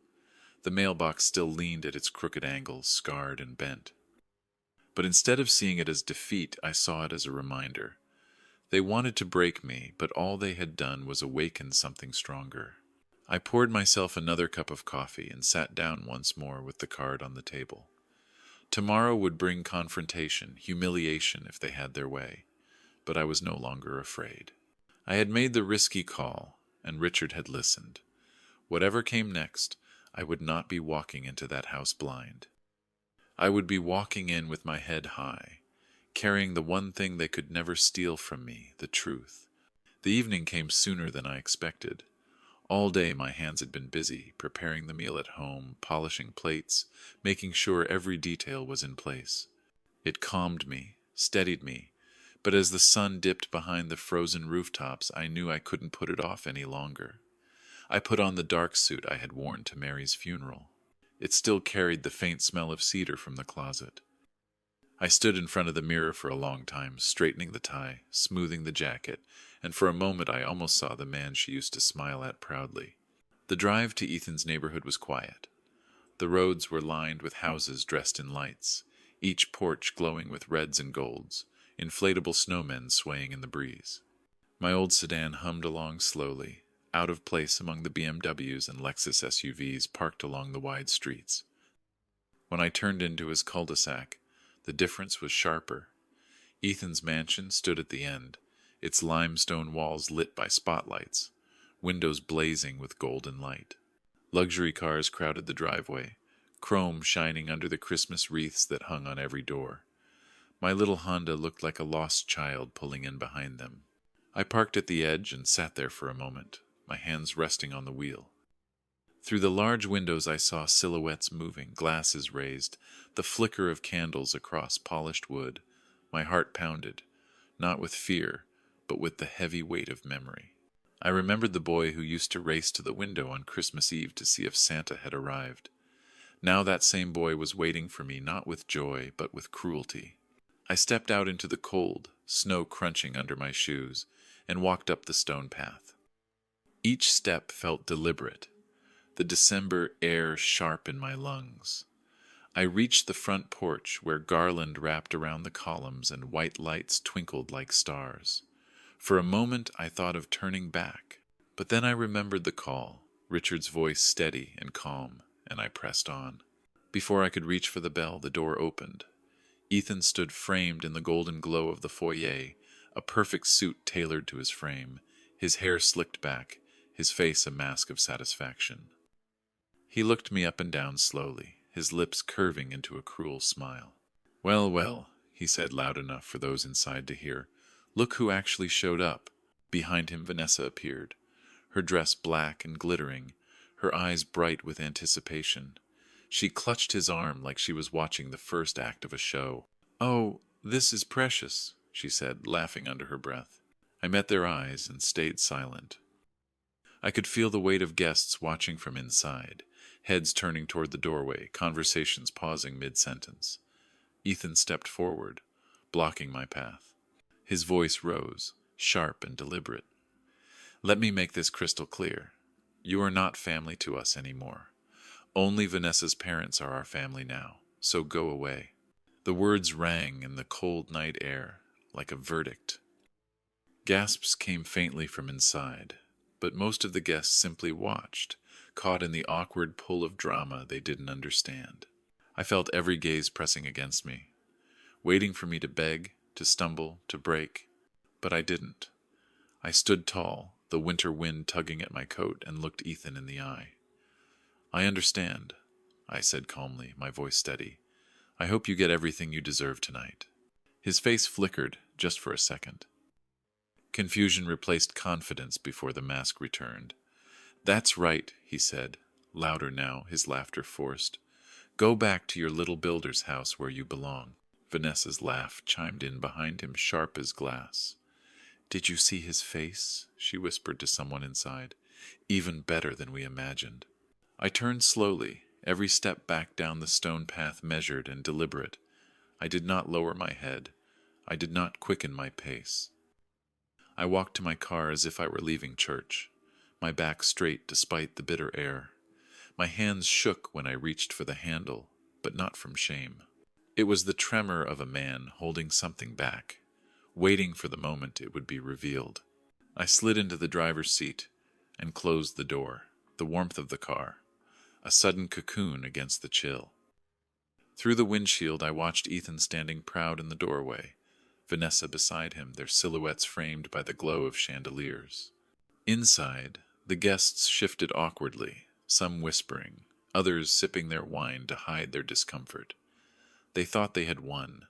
A: The mailbox still leaned at its crooked angles, scarred and bent. But instead of seeing it as defeat, I saw it as a reminder. They wanted to break me, but all they had done was awaken something stronger. I poured myself another cup of coffee and sat down once more with the card on the table. Tomorrow would bring confrontation, humiliation if they had their way, but I was no longer afraid. I had made the risky call, and Richard had listened. Whatever came next, I would not be walking into that house blind. I would be walking in with my head high, carrying the one thing they could never steal from me, the truth. The evening came sooner than I expected. All day my hands had been busy, preparing the meal at home, polishing plates, making sure every detail was in place. It calmed me, steadied me, but as the sun dipped behind the frozen rooftops, I knew I couldn't put it off any longer. I put on the dark suit I had worn to Mary's funeral. It still carried the faint smell of cedar from the closet. I stood in front of the mirror for a long time, straightening the tie, smoothing the jacket, and for a moment I almost saw the man she used to smile at proudly. The drive to Ethan's neighborhood was quiet. The roads were lined with houses dressed in lights, each porch glowing with reds and golds, inflatable snowmen swaying in the breeze. My old sedan hummed along slowly, out of place among the BMWs and Lexus SUVs parked along the wide streets. When I turned into his cul-de-sac, the difference was sharper. Ethan's mansion stood at the end, its limestone walls lit by spotlights, windows blazing with golden light. Luxury cars crowded the driveway, chrome shining under the Christmas wreaths that hung on every door. My little Honda looked like a lost child pulling in behind them. I parked at the edge and sat there for a moment, my hands resting on the wheel. Through the large windows I saw silhouettes moving, glasses raised, the flicker of candles across polished wood. My heart pounded, not with fear, but with the heavy weight of memory. I remembered the boy who used to race to the window on Christmas Eve to see if Santa had arrived. Now that same boy was waiting for me not with joy, but with cruelty. I stepped out into the cold, snow crunching under my shoes, and walked up the stone path. Each step felt deliberate, the December air sharp in my lungs. I reached the front porch where garland wrapped around the columns and white lights twinkled like stars. For a moment I thought of turning back, but then I remembered the call, Richard's voice steady and calm, and I pressed on. Before I could reach for the bell, the door opened. Ethan stood framed in the golden glow of the foyer, a perfect suit tailored to his frame, his hair slicked back, his face a mask of satisfaction. He looked me up and down slowly, his lips curving into a cruel smile. "Well, well," he said loud enough for those inside to hear. "Look who actually showed up." Behind him Vanessa appeared, her dress black and glittering, her eyes bright with anticipation. She clutched his arm like she was watching the first act of a show. "Oh, this is precious," she said, laughing under her breath. I met their eyes and stayed silent. I could feel the weight of guests watching from inside, heads turning toward the doorway, conversations pausing mid-sentence. Ethan stepped forward, blocking my path. His voice rose, sharp and deliberate. "Let me make this crystal clear. You are not family to us anymore. Only Vanessa's parents are our family now, so go away." The words rang in the cold night air, like a verdict. Gasps came faintly from inside, but most of the guests simply watched, caught in the awkward pull of drama they didn't understand. I felt every gaze pressing against me, waiting for me to beg, to stumble, to break, but I didn't. I stood tall, the winter wind tugging at my coat, and looked Ethan in the eye. "I understand," I said calmly, my voice steady. "I hope you get everything you deserve tonight." His face flickered, just for a second. Confusion replaced confidence before the mask returned. "That's right," he said, louder now, his laughter forced. "Go back to your little builder's house where you belong." Vanessa's laugh chimed in behind him, sharp as glass. "Did you see his face?" she whispered to someone inside. "Even better than we imagined." I turned slowly, every step back down the stone path measured and deliberate. I did not lower my head. I did not quicken my pace. I walked to my car as if I were leaving church, my back straight despite the bitter air. My hands shook when I reached for the handle, but not from shame. It was the tremor of a man holding something back, waiting for the moment it would be revealed. I slid into the driver's seat and closed the door, the warmth of the car, a sudden cocoon against the chill. Through the windshield I watched Ethan standing proud in the doorway, Vanessa beside him, their silhouettes framed by the glow of chandeliers. Inside, the guests shifted awkwardly, some whispering, others sipping their wine to hide their discomfort. They thought they had won,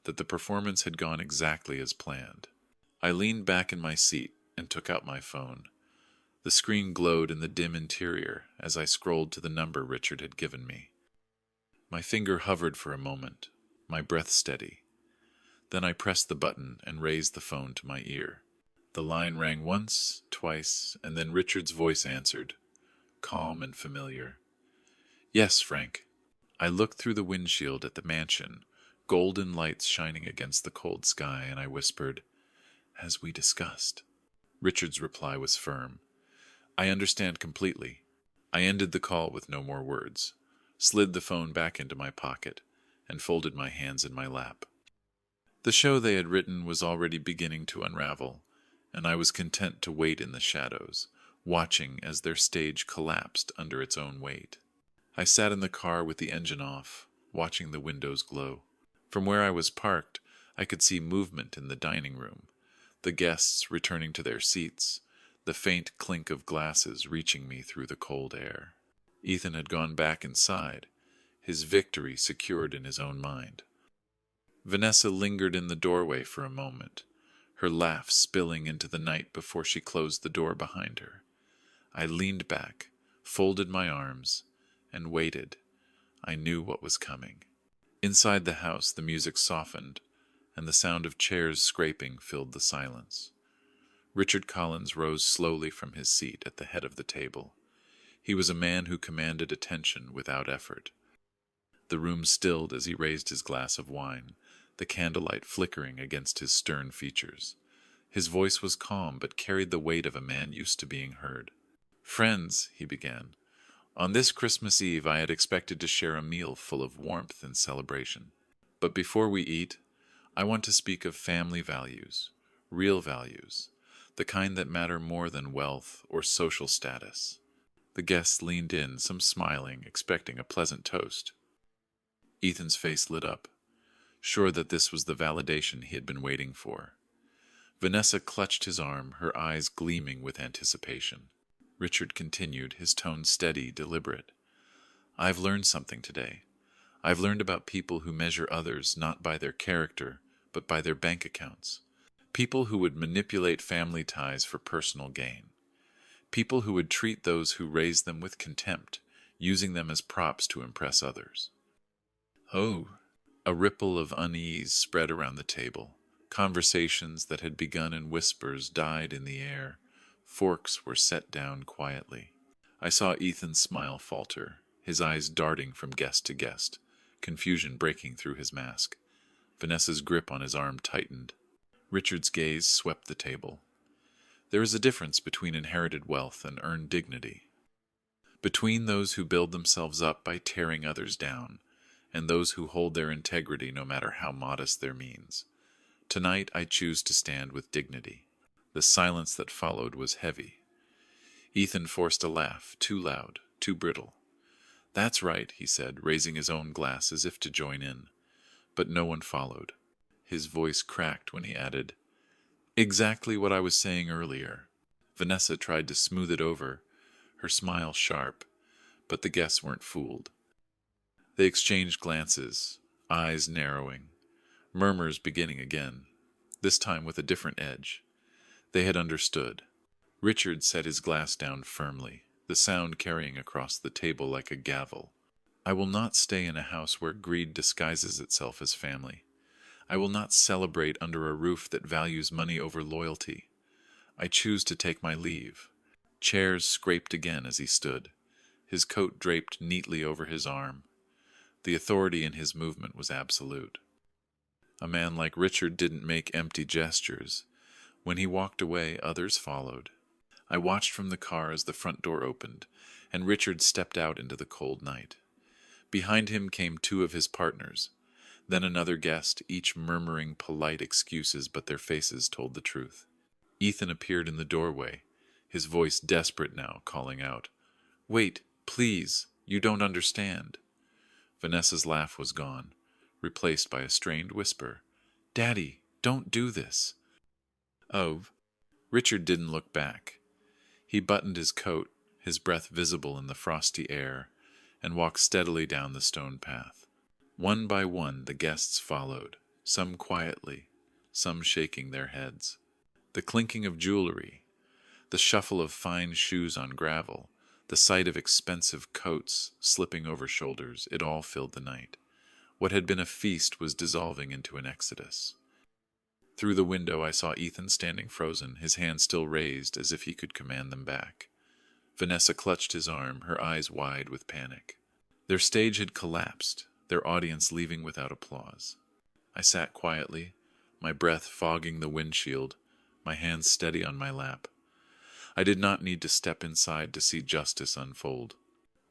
A: that the performance had gone exactly as planned. I leaned back in my seat and took out my phone. The screen glowed in the dim interior as I scrolled to the number Richard had given me. My finger hovered for a moment, my breath steady. Then I pressed the button and raised the phone to my ear. The line rang once, twice, and then Richard's voice answered, calm and familiar. "Yes, Frank." I looked through the windshield at the mansion, golden lights shining against the cold sky, and I whispered, "As we discussed." Richard's reply was firm. "I understand completely." I ended the call with no more words, slid the phone back into my pocket, and folded my hands in my lap. The show they had written was already beginning to unravel, and I was content to wait in the shadows, watching as their stage collapsed under its own weight. I sat in the car with the engine off, watching the windows glow. From where I was parked, I could see movement in the dining room, the guests returning to their seats, the faint clink of glasses reaching me through the cold air. Ethan had gone back inside, his victory secured in his own mind. Vanessa lingered in the doorway for a moment, her laugh spilling into the night before she closed the door behind her. I leaned back, folded my arms, and waited. I knew what was coming. Inside the house, the music softened, and the sound of chairs scraping filled the silence. Richard Collins rose slowly from his seat at the head of the table. He was a man who commanded attention without effort. The room stilled as he raised his glass of wine, the candlelight flickering against his stern features. His voice was calm, but carried the weight of a man used to being heard. "Friends," he began, "on this Christmas Eve I had expected to share a meal full of warmth and celebration. But before we eat, I want to speak of family values, real values, the kind that matter more than wealth or social status." The guests leaned in, some smiling, expecting a pleasant toast. Ethan's face lit up, sure that this was the validation he had been waiting for. Vanessa clutched his arm, her eyes gleaming with anticipation. Richard continued, his tone steady, deliberate. "I've learned something today. I've learned about people who measure others not by their character, but by their bank accounts. People who would manipulate family ties for personal gain. People who would treat those who raised them with contempt, using them as props to impress others." "Oh." A ripple of unease spread around the table. Conversations that had begun in whispers died in the air. Forks were set down quietly. I saw Ethan's smile falter, his eyes darting from guest to guest, confusion breaking through his mask. Vanessa's grip on his arm tightened. Richard's gaze swept the table. There is a difference between inherited wealth and earned dignity. Between those who build themselves up by tearing others down, and those who hold their integrity no matter how modest their means. Tonight I choose to stand with dignity. The silence that followed was heavy. Ethan forced a laugh, too loud, too brittle. "That's right," he said, raising his own glass as if to join in. But no one followed. His voice cracked when he added, "Exactly what I was saying earlier." Vanessa tried to smooth it over, her smile sharp, but the guests weren't fooled. They exchanged glances, eyes narrowing, murmurs beginning again, this time with a different edge. They had understood. Richard set his glass down firmly, the sound carrying across the table like a gavel. "I will not stay in a house where greed disguises itself as family. I will not celebrate under a roof that values money over loyalty. I choose to take my leave. Chairs scraped again as he stood, his coat draped neatly over his arm. The authority in his movement was absolute. A man like Richard didn't make empty gestures. When he walked away, others followed. I watched from the car as the front door opened, and Richard stepped out into the cold night. Behind him came two of his partners, then another guest, each murmuring polite excuses, but their faces told the truth. Ethan appeared in the doorway, his voice desperate now, calling out, "Wait, please, you don't understand." Vanessa's laugh was gone, replaced by a strained whisper, "Daddy, don't do this." Oh, Richard didn't look back. He buttoned his coat, his breath visible in the frosty air, and walked steadily down the stone path. One by one the guests followed, some quietly, some shaking their heads. The clinking of jewelry, the shuffle of fine shoes on gravel, the sight of expensive coats slipping over shoulders, it all filled the night. What had been a feast was dissolving into an exodus. Through the window I saw Ethan standing frozen, his hands still raised as if he could command them back. Vanessa clutched his arm, her eyes wide with panic. Their stage had collapsed, their audience leaving without applause. I sat quietly, my breath fogging the windshield, my hands steady on my lap. I did not need to step inside to see justice unfold.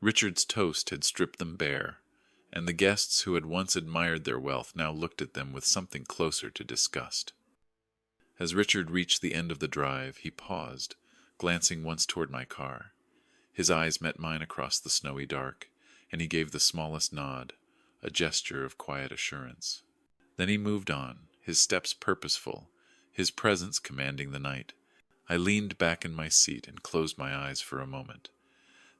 A: Richard's toast had stripped them bare, and the guests who had once admired their wealth now looked at them with something closer to disgust. As Richard reached the end of the drive, he paused, glancing once toward my car. His eyes met mine across the snowy dark, and he gave the smallest nod, a gesture of quiet assurance. Then he moved on, his steps purposeful, his presence commanding the night. I leaned back in my seat and closed my eyes for a moment.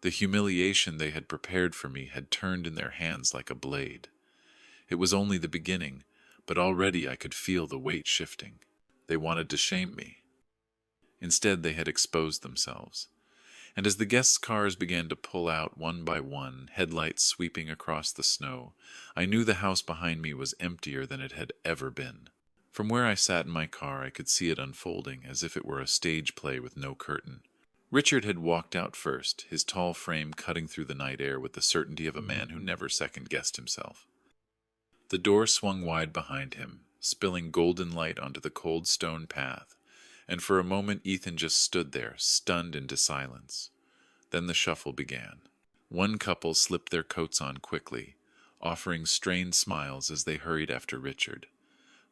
A: The humiliation they had prepared for me had turned in their hands like a blade. It was only the beginning, but already I could feel the weight shifting. They wanted to shame me. Instead, they had exposed themselves. And as the guests' cars began to pull out one by one, headlights sweeping across the snow, I knew the house behind me was emptier than it had ever been. From where I sat in my car, I could see it unfolding as if it were a stage play with no curtain. Richard had walked out first, his tall frame cutting through the night air with the certainty of a man who never second-guessed himself. The door swung wide behind him, spilling golden light onto the cold stone path, and for a moment Ethan just stood there, stunned into silence. Then the shuffle began. One couple slipped their coats on quickly, offering strained smiles as they hurried after Richard.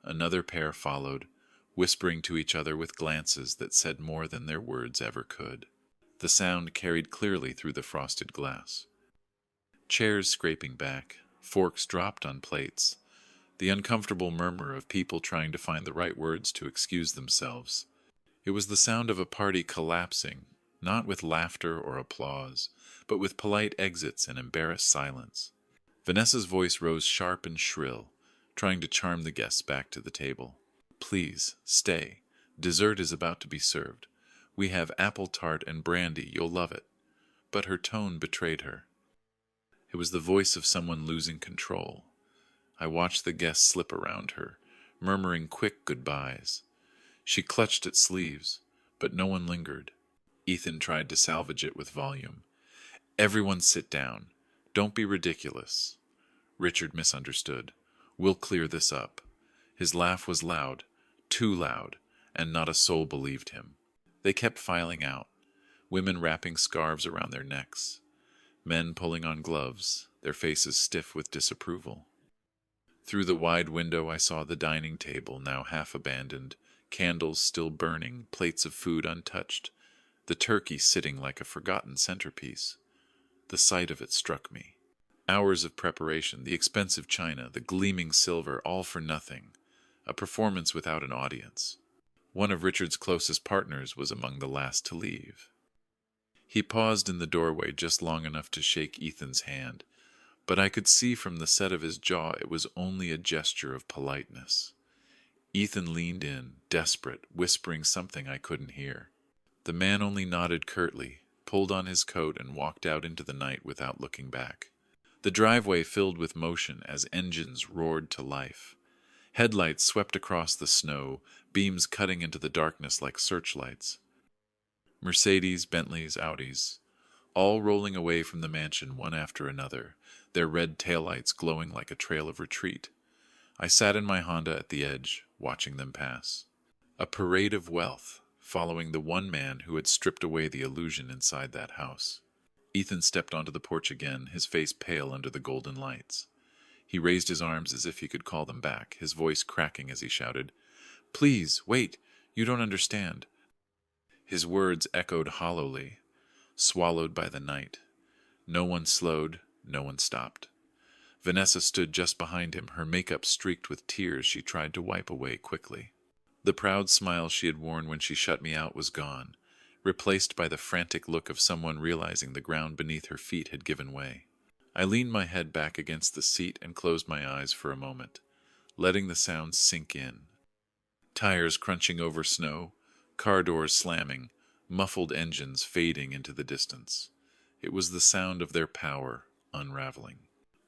A: Another pair followed, whispering to each other with glances that said more than their words ever could. The sound carried clearly through the frosted glass. Chairs scraping back, forks dropped on plates, the uncomfortable murmur of people trying to find the right words to excuse themselves. It was the sound of a party collapsing, not with laughter or applause, but with polite exits and embarrassed silence. Vanessa's voice rose sharp and shrill, trying to charm the guests back to the table. "Please, stay. Dessert is about to be served. We have apple tart and brandy, you'll love it." But her tone betrayed her. It was the voice of someone losing control. I watched the guests slip around her, murmuring quick goodbyes. She clutched at sleeves, but no one lingered. Ethan tried to salvage it with volume. "Everyone sit down. Don't be ridiculous." Richard misunderstood. "We'll clear this up." His laugh was loud, too loud, and not a soul believed him. They kept filing out, women wrapping scarves around their necks, men pulling on gloves, their faces stiff with disapproval. Through the wide window I saw the dining table, now half abandoned, candles still burning, plates of food untouched, the turkey sitting like a forgotten centerpiece. The sight of it struck me. Hours of preparation, the expensive china, the gleaming silver, all for nothing. A performance without an audience. One of Richard's closest partners was among the last to leave. He paused in the doorway just long enough to shake Ethan's hand, but I could see from the set of his jaw it was only a gesture of politeness. Ethan leaned in, desperate, whispering something I couldn't hear. The man only nodded curtly, pulled on his coat, and walked out into the night without looking back. The driveway filled with motion as engines roared to life. Headlights swept across the snow, beams cutting into the darkness like searchlights. Mercedes, Bentleys, Audis, all rolling away from the mansion one after another, their red taillights glowing like a trail of retreat. I sat in my Honda at the edge, watching them pass. A parade of wealth, following the one man who had stripped away the illusion inside that house. Ethan stepped onto the porch again, his face pale under the golden lights. He raised his arms as if he could call them back, his voice cracking as he shouted, "Please, wait, you don't understand." His words echoed hollowly, swallowed by the night. No one slowed, no one stopped. Vanessa stood just behind him, her makeup streaked with tears she tried to wipe away quickly. The proud smile she had worn when she shut me out was gone, replaced by the frantic look of someone realizing the ground beneath her feet had given way. I leaned my head back against the seat and closed my eyes for a moment, letting the sounds sink in. Tires crunching over snow, car doors slamming, muffled engines fading into the distance. It was the sound of their power unraveling.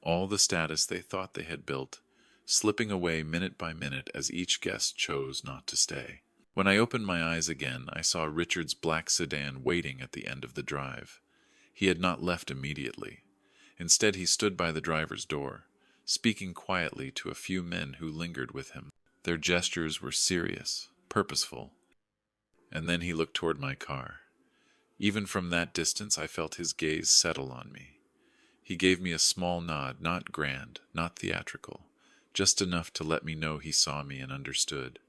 A: All the status they thought they had built, slipping away minute by minute as each guest chose not to stay. When I opened my eyes again, I saw Richard's black sedan waiting at the end of the drive. He had not left immediately. Instead, he stood by the driver's door, speaking quietly to a few men who lingered with him. Their gestures were serious, purposeful. And then he looked toward my car. Even from that distance, I felt his gaze settle on me. He gave me a small nod, not grand, not theatrical, just enough to let me know he saw me and understood.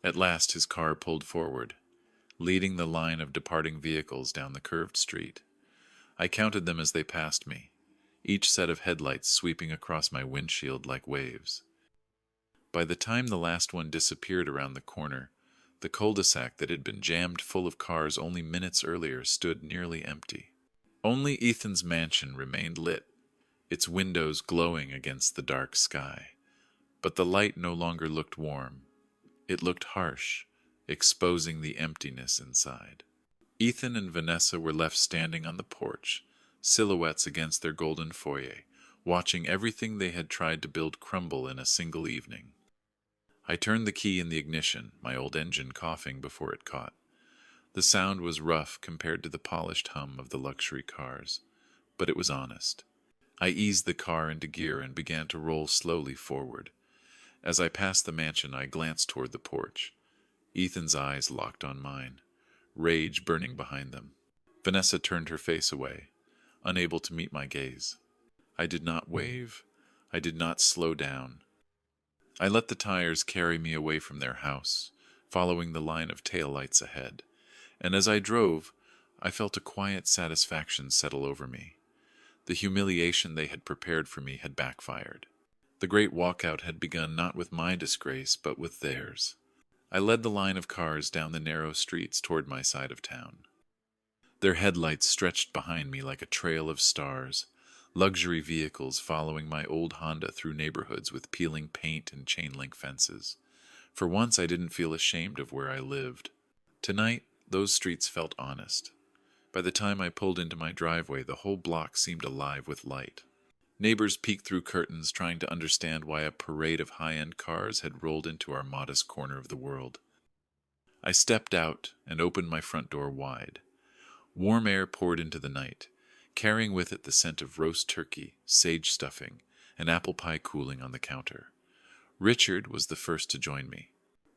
A: At last his car pulled forward, leading the line of departing vehicles down the curved street. I counted them as they passed me, each set of headlights sweeping across my windshield like waves. By the time the last one disappeared around the corner, the cul-de-sac that had been jammed full of cars only minutes earlier stood nearly empty. Only Ethan's mansion remained lit, its windows glowing against the dark sky. But the light no longer looked warm. It looked harsh, exposing the emptiness inside. Ethan and Vanessa were left standing on the porch, silhouettes against their golden foyer, watching everything they had tried to build crumble in a single evening. I turned the key in the ignition, my old engine coughing before it caught. The sound was rough compared to the polished hum of the luxury cars, but it was honest. I eased the car into gear and began to roll slowly forward. As I passed the mansion, I glanced toward the porch. Ethan's eyes locked on mine, rage burning behind them. Vanessa turned her face away, unable to meet my gaze. I did not wave. I did not slow down. I let the tires carry me away from their house, following the line of taillights ahead. And as I drove, I felt a quiet satisfaction settle over me. The humiliation they had prepared for me had backfired. The great walkout had begun not with my disgrace, but with theirs. I led the line of cars down the narrow streets toward my side of town. Their headlights stretched behind me like a trail of stars, luxury vehicles following my old Honda through neighborhoods with peeling paint and chain-link fences. For once, I didn't feel ashamed of where I lived. Tonight, those streets felt honest. By the time I pulled into my driveway, the whole block seemed alive with light. Neighbors peeked through curtains, trying to understand why a parade of high-end cars had rolled into our modest corner of the world. I stepped out and opened my front door wide. Warm air poured into the night, carrying with it the scent of roast turkey, sage stuffing, and apple pie cooling on the counter. Richard was the first to join me.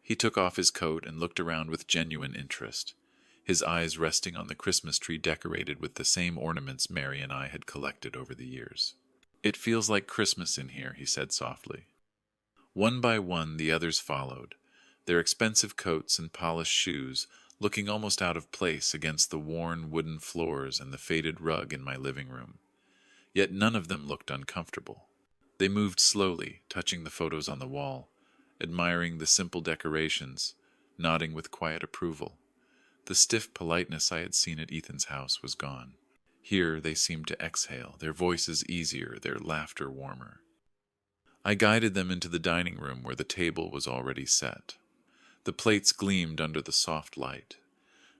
A: He took off his coat and looked around with genuine interest, his eyes resting on the Christmas tree decorated with the same ornaments Mary and I had collected over the years. "It feels like Christmas in here," he said softly. One by one, the others followed, their expensive coats and polished shoes looking almost out of place against the worn wooden floors and the faded rug in my living room. Yet none of them looked uncomfortable. They moved slowly, touching the photos on the wall, admiring the simple decorations, nodding with quiet approval. The stiff politeness I had seen at Ethan's house was gone. Here they seemed to exhale, their voices easier, their laughter warmer. I guided them into the dining room where the table was already set. The plates gleamed under the soft light,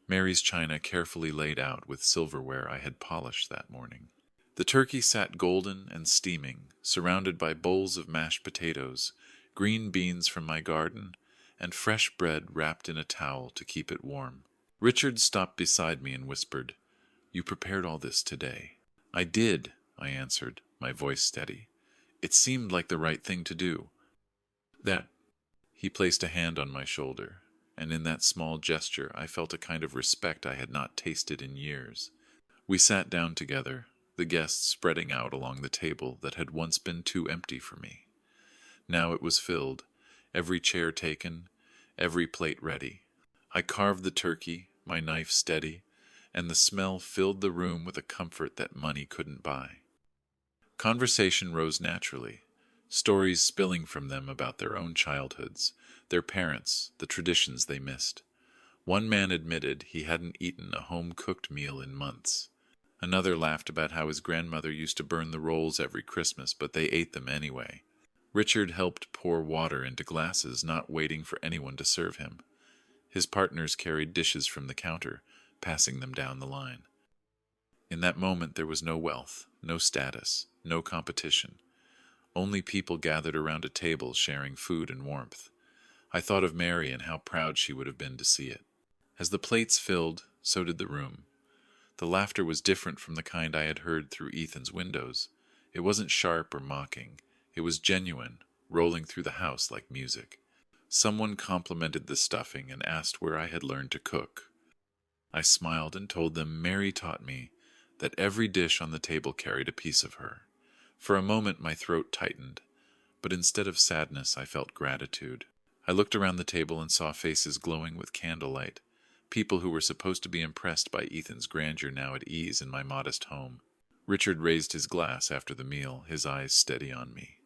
A: Mary's china carefully laid out with silverware I had polished that morning. The turkey sat golden and steaming, surrounded by bowls of mashed potatoes, green beans from my garden, and fresh bread wrapped in a towel to keep it warm. Richard stopped beside me and whispered, "You prepared all this today." "I did," I answered, my voice steady. "It seemed like the right thing to do." That He placed a hand on my shoulder, and in that small gesture I felt a kind of respect I had not tasted in years. We sat down together, the guests spreading out along the table that had once been too empty for me. Now it was filled, every chair taken, every plate ready. I carved the turkey, my knife steady, and the smell filled the room with a comfort that money couldn't buy. Conversation rose naturally, stories spilling from them about their own childhoods, their parents, the traditions they missed. One man admitted he hadn't eaten a home-cooked meal in months. Another laughed about how his grandmother used to burn the rolls every Christmas, but they ate them anyway. Richard helped pour water into glasses, not waiting for anyone to serve him. His partners carried dishes from the counter, passing them down the line. In that moment there was no wealth, no status, no competition. Only people gathered around a table sharing food and warmth. I thought of Mary and how proud she would have been to see it. As the plates filled, so did the room. The laughter was different from the kind I had heard through Ethan's windows. It wasn't sharp or mocking. It was genuine, rolling through the house like music. Someone complimented the stuffing and asked where I had learned to cook. I smiled and told them Mary taught me that every dish on the table carried a piece of her. For a moment my throat tightened, but instead of sadness I felt gratitude. I looked around the table and saw faces glowing with candlelight, people who were supposed to be impressed by Ethan's grandeur now at ease in my modest home. Richard raised his glass after the meal, his eyes steady on me.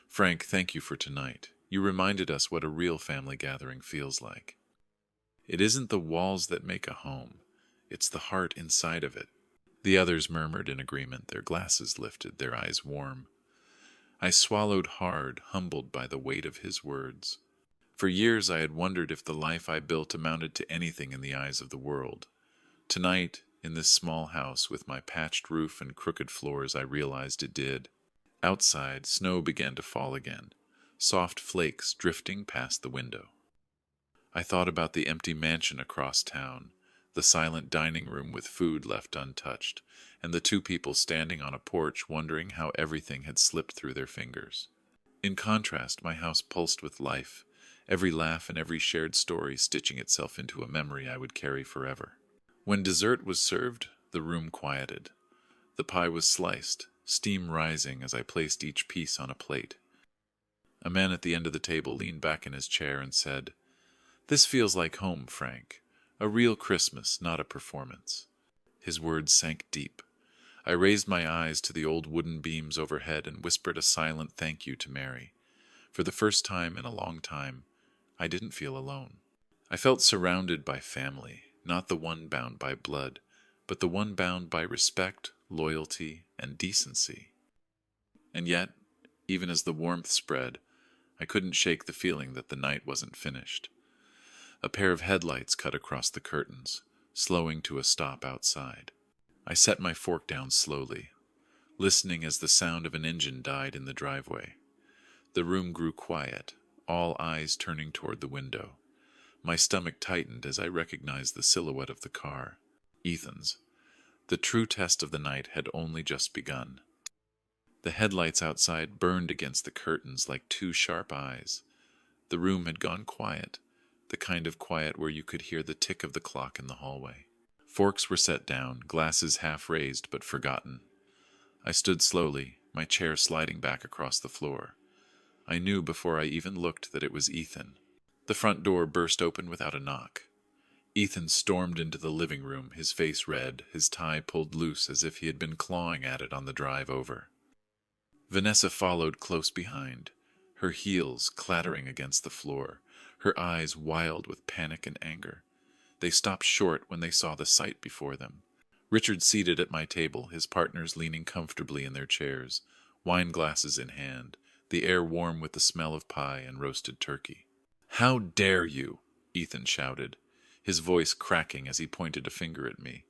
A: "Frank, thank you for tonight. You reminded us what a real family gathering feels like. It isn't the walls that make a home, it's the heart inside of it." The others murmured in agreement, their glasses lifted, their eyes warm. I swallowed hard, humbled by the weight of his words. For years I had wondered if the life I built amounted to anything in the eyes of the world. Tonight, in this small house with my patched roof and crooked floors, I realized it did. Outside, snow began to fall again, soft flakes drifting past the window. I thought about the empty mansion across town, the silent dining room with food left untouched, and the two people standing on a porch wondering how everything had slipped through their fingers. In contrast, my house pulsed with life, every laugh and every shared story stitching itself into a memory I would carry forever. When dessert was served, the room quieted. The pie was sliced, steam rising as I placed each piece on a plate. A man at the end of the table leaned back in his chair and said, "This feels like home, Frank. A real Christmas, not a performance." His words sank deep. I raised my eyes to the old wooden beams overhead and whispered a silent thank you to Mary. For the first time in a long time, I didn't feel alone. I felt surrounded by family, not the one bound by blood, but the one bound by respect, loyalty, and decency. And yet, even as the warmth spread, I couldn't shake the feeling that the night wasn't finished. A pair of headlights cut across the curtains, slowing to a stop outside. I set my fork down slowly, listening as the sound of an engine died in the driveway. The room grew quiet, all eyes turning toward the window. My stomach tightened as I recognized the silhouette of the car, Ethan's. The true test of the night had only just begun. The headlights outside burned against the curtains like two sharp eyes. The room had gone quiet, the kind of quiet where you could hear the tick of the clock in the hallway. Forks were set down, glasses half raised but forgotten. I stood slowly, my chair sliding back across the floor. I knew before I even looked that it was Ethan. The front door burst open without a knock. Ethan stormed into the living room, his face red, his tie pulled loose as if he had been clawing at it on the drive over. Vanessa followed close behind, her heels clattering against the floor, her eyes wild with panic and anger. They stopped short when they saw the sight before them. Richard seated at my table, his partners leaning comfortably in their chairs, wine glasses in hand, the air warm with the smell of pie and roasted turkey. "How dare you?" Ethan shouted, his voice cracking as he pointed a finger at me.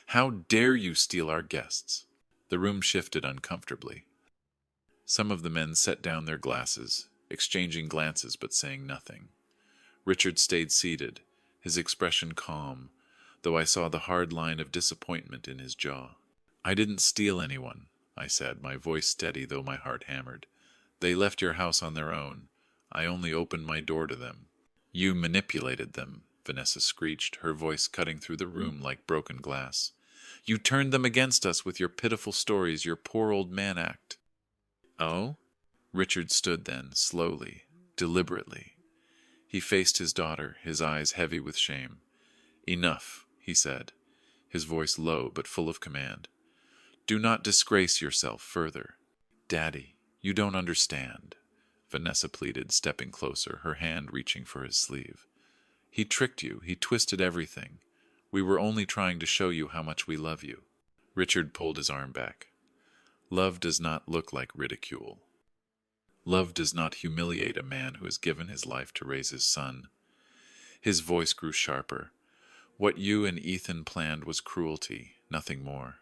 A: "How dare you steal our guests?" The room shifted uncomfortably. Some of the men set down their glasses, exchanging glances but saying nothing. Richard stayed seated, his expression calm, though I saw the hard line of disappointment in his jaw. "I didn't steal anyone," I said, my voice steady though my heart hammered. "They left your house on their own. I only opened my door to them." "You manipulated them," Vanessa screeched, her voice cutting through the room like broken glass. "You turned them against us with your pitiful stories, your poor old man act." "Oh?" Richard stood then, slowly, deliberately. He faced his daughter, his eyes heavy with shame. "Enough," he said, his voice low but full of command. "Do not disgrace yourself further." "Daddy, you don't understand," Vanessa pleaded, stepping closer, her hand reaching for his sleeve. "He tricked you. He twisted everything. We were only trying to show you how much we love you." Richard pulled his arm back. "Love does not look like ridicule. Love does not humiliate a man who has given his life to raise his son." His voice grew sharper. "What you and Ethan planned was cruelty, nothing more."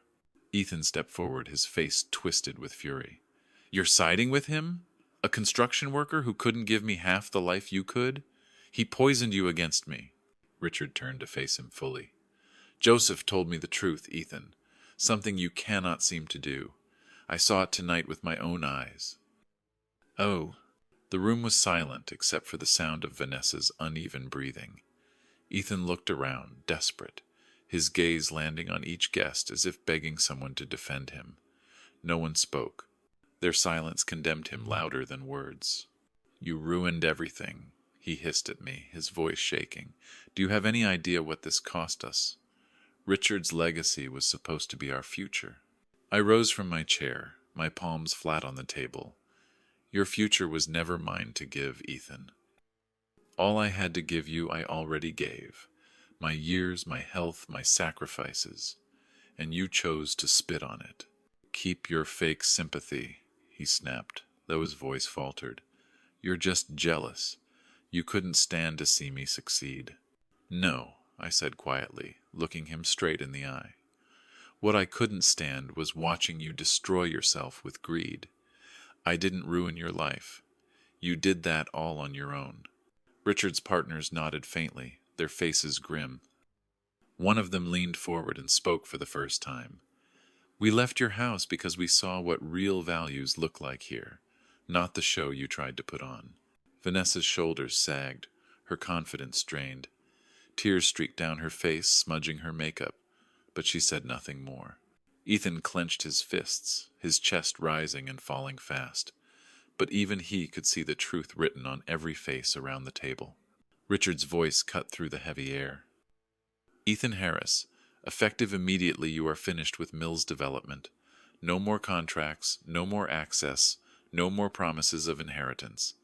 A: Ethan stepped forward, his face twisted with fury. "You're siding with him? A construction worker who couldn't give me half the life you could? He poisoned you against me." Richard turned to face him fully. "Joseph told me the truth, Ethan. Something you cannot seem to do. I saw it tonight with my own eyes." "Oh." The room was silent except for the sound of Vanessa's uneven breathing. Ethan looked around, desperate, his gaze landing on each guest as if begging someone to defend him. No one spoke. Their silence condemned him louder than words. "You ruined everything," he hissed at me, his voice shaking. "Do you have any idea what this cost us? Richard's legacy was supposed to be our future." I rose from my chair, my palms flat on the table. "Your future was never mine to give, Ethan. All I had to give you I already gave. My years, my health, my sacrifices. And you chose to spit on it." "Keep your fake sympathy," he snapped, though his voice faltered. "You're just jealous. You couldn't stand to see me succeed." "No," I said quietly, looking him straight in the eye. "What I couldn't stand was watching you destroy yourself with greed. I didn't ruin your life. You did that all on your own." Richard's partners nodded faintly, their faces grim. One of them leaned forward and spoke for the first time. "We left your house because we saw what real values look like here, not the show you tried to put on." Vanessa's shoulders sagged, her confidence strained. Tears streaked down her face, smudging her makeup, but she said nothing more. Ethan clenched his fists, his chest rising and falling fast. But even he could see the truth written on every face around the table. Richard's voice cut through the heavy air. "Ethan Harris, effective immediately you are finished with Mill's development. No more contracts, no more access, no more promises of inheritance.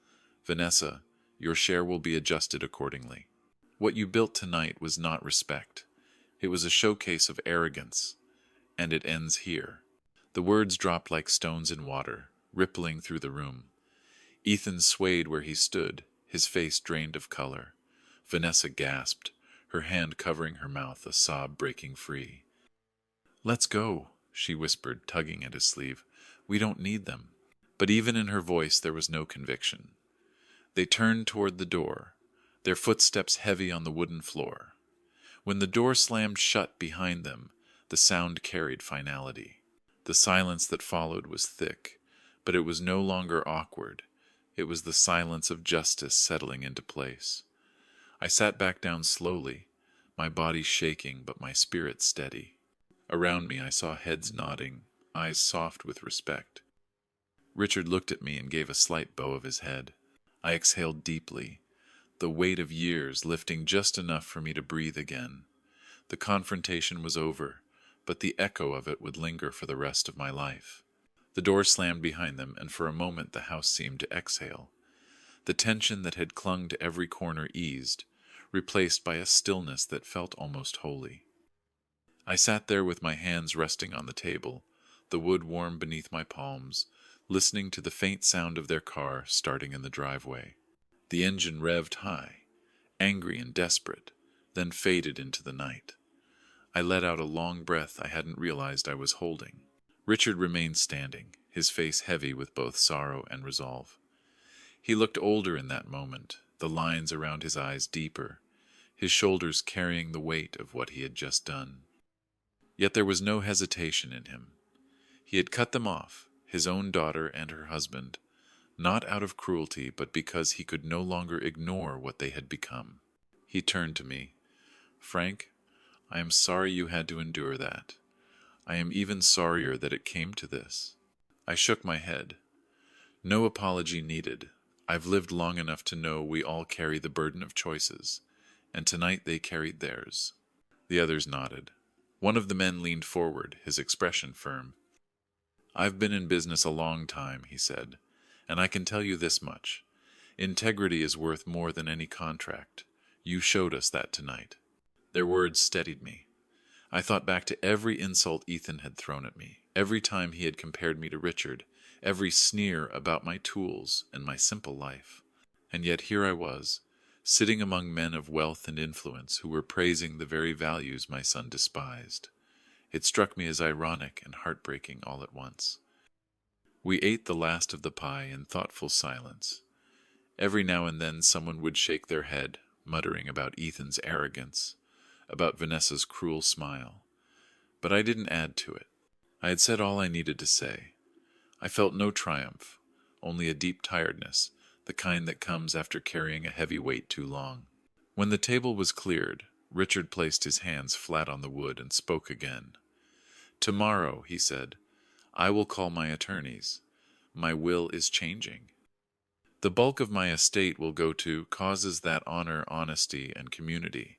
A: Vanessa, your share will be adjusted accordingly. What you built tonight was not respect. It was a showcase of arrogance. And it ends here." The words dropped like stones in water, rippling through the room. Ethan swayed where he stood, his face drained of color. Vanessa gasped, her hand covering her mouth, a sob breaking free. "Let's go," she whispered, tugging at his sleeve. "We don't need them." But even in her voice there was no conviction. They turned toward the door, their footsteps heavy on the wooden floor. When the door slammed shut behind them, the sound carried finality. The silence that followed was thick, but it was no longer awkward. It was the silence of justice settling into place. I sat back down slowly, my body shaking but my spirit steady. Around me I saw heads nodding, eyes soft with respect. Richard looked at me and gave a slight bow of his head. I exhaled deeply, the weight of years lifting just enough for me to breathe again. The confrontation was over, but the echo of it would linger for the rest of my life. The door slammed behind them, and for a moment the house seemed to exhale. The tension that had clung to every corner eased, replaced by a stillness that felt almost holy. I sat there with my hands resting on the table, the wood warm beneath my palms, listening to the faint sound of their car starting in the driveway. The engine revved high, angry and desperate, then faded into the night. I let out a long breath I hadn't realized I was holding. Richard remained standing, his face heavy with both sorrow and resolve. He looked older in that moment, the lines around his eyes deeper, his shoulders carrying the weight of what he had just done. Yet there was no hesitation in him. He had cut them off, his own daughter and her husband, not out of cruelty, but because he could no longer ignore what they had become. He turned to me. "Frank, I am sorry you had to endure that. I am even sorrier that it came to this." I shook my head. "No apology needed. I've lived long enough to know we all carry the burden of choices, and tonight they carried theirs." The others nodded. One of the men leaned forward, his expression firm. "I've been in business a long time," he said, "and I can tell you this much. Integrity is worth more than any contract. You showed us that tonight." Their words steadied me. I thought back to every insult Ethan had thrown at me, every time he had compared me to Richard, every sneer about my tools and my simple life. And yet here I was, sitting among men of wealth and influence who were praising the very values my son despised. It struck me as ironic and heartbreaking all at once. We ate the last of the pie in thoughtful silence. Every now and then someone would shake their head, muttering about Ethan's arrogance, about Vanessa's cruel smile. But I didn't add to it. I had said all I needed to say. I felt no triumph, only a deep tiredness, the kind that comes after carrying a heavy weight too long. When the table was cleared, Richard placed his hands flat on the wood and spoke again. "Tomorrow," he said, "I will call my attorneys. My will is changing. The bulk of my estate will go to causes that honor honesty and community.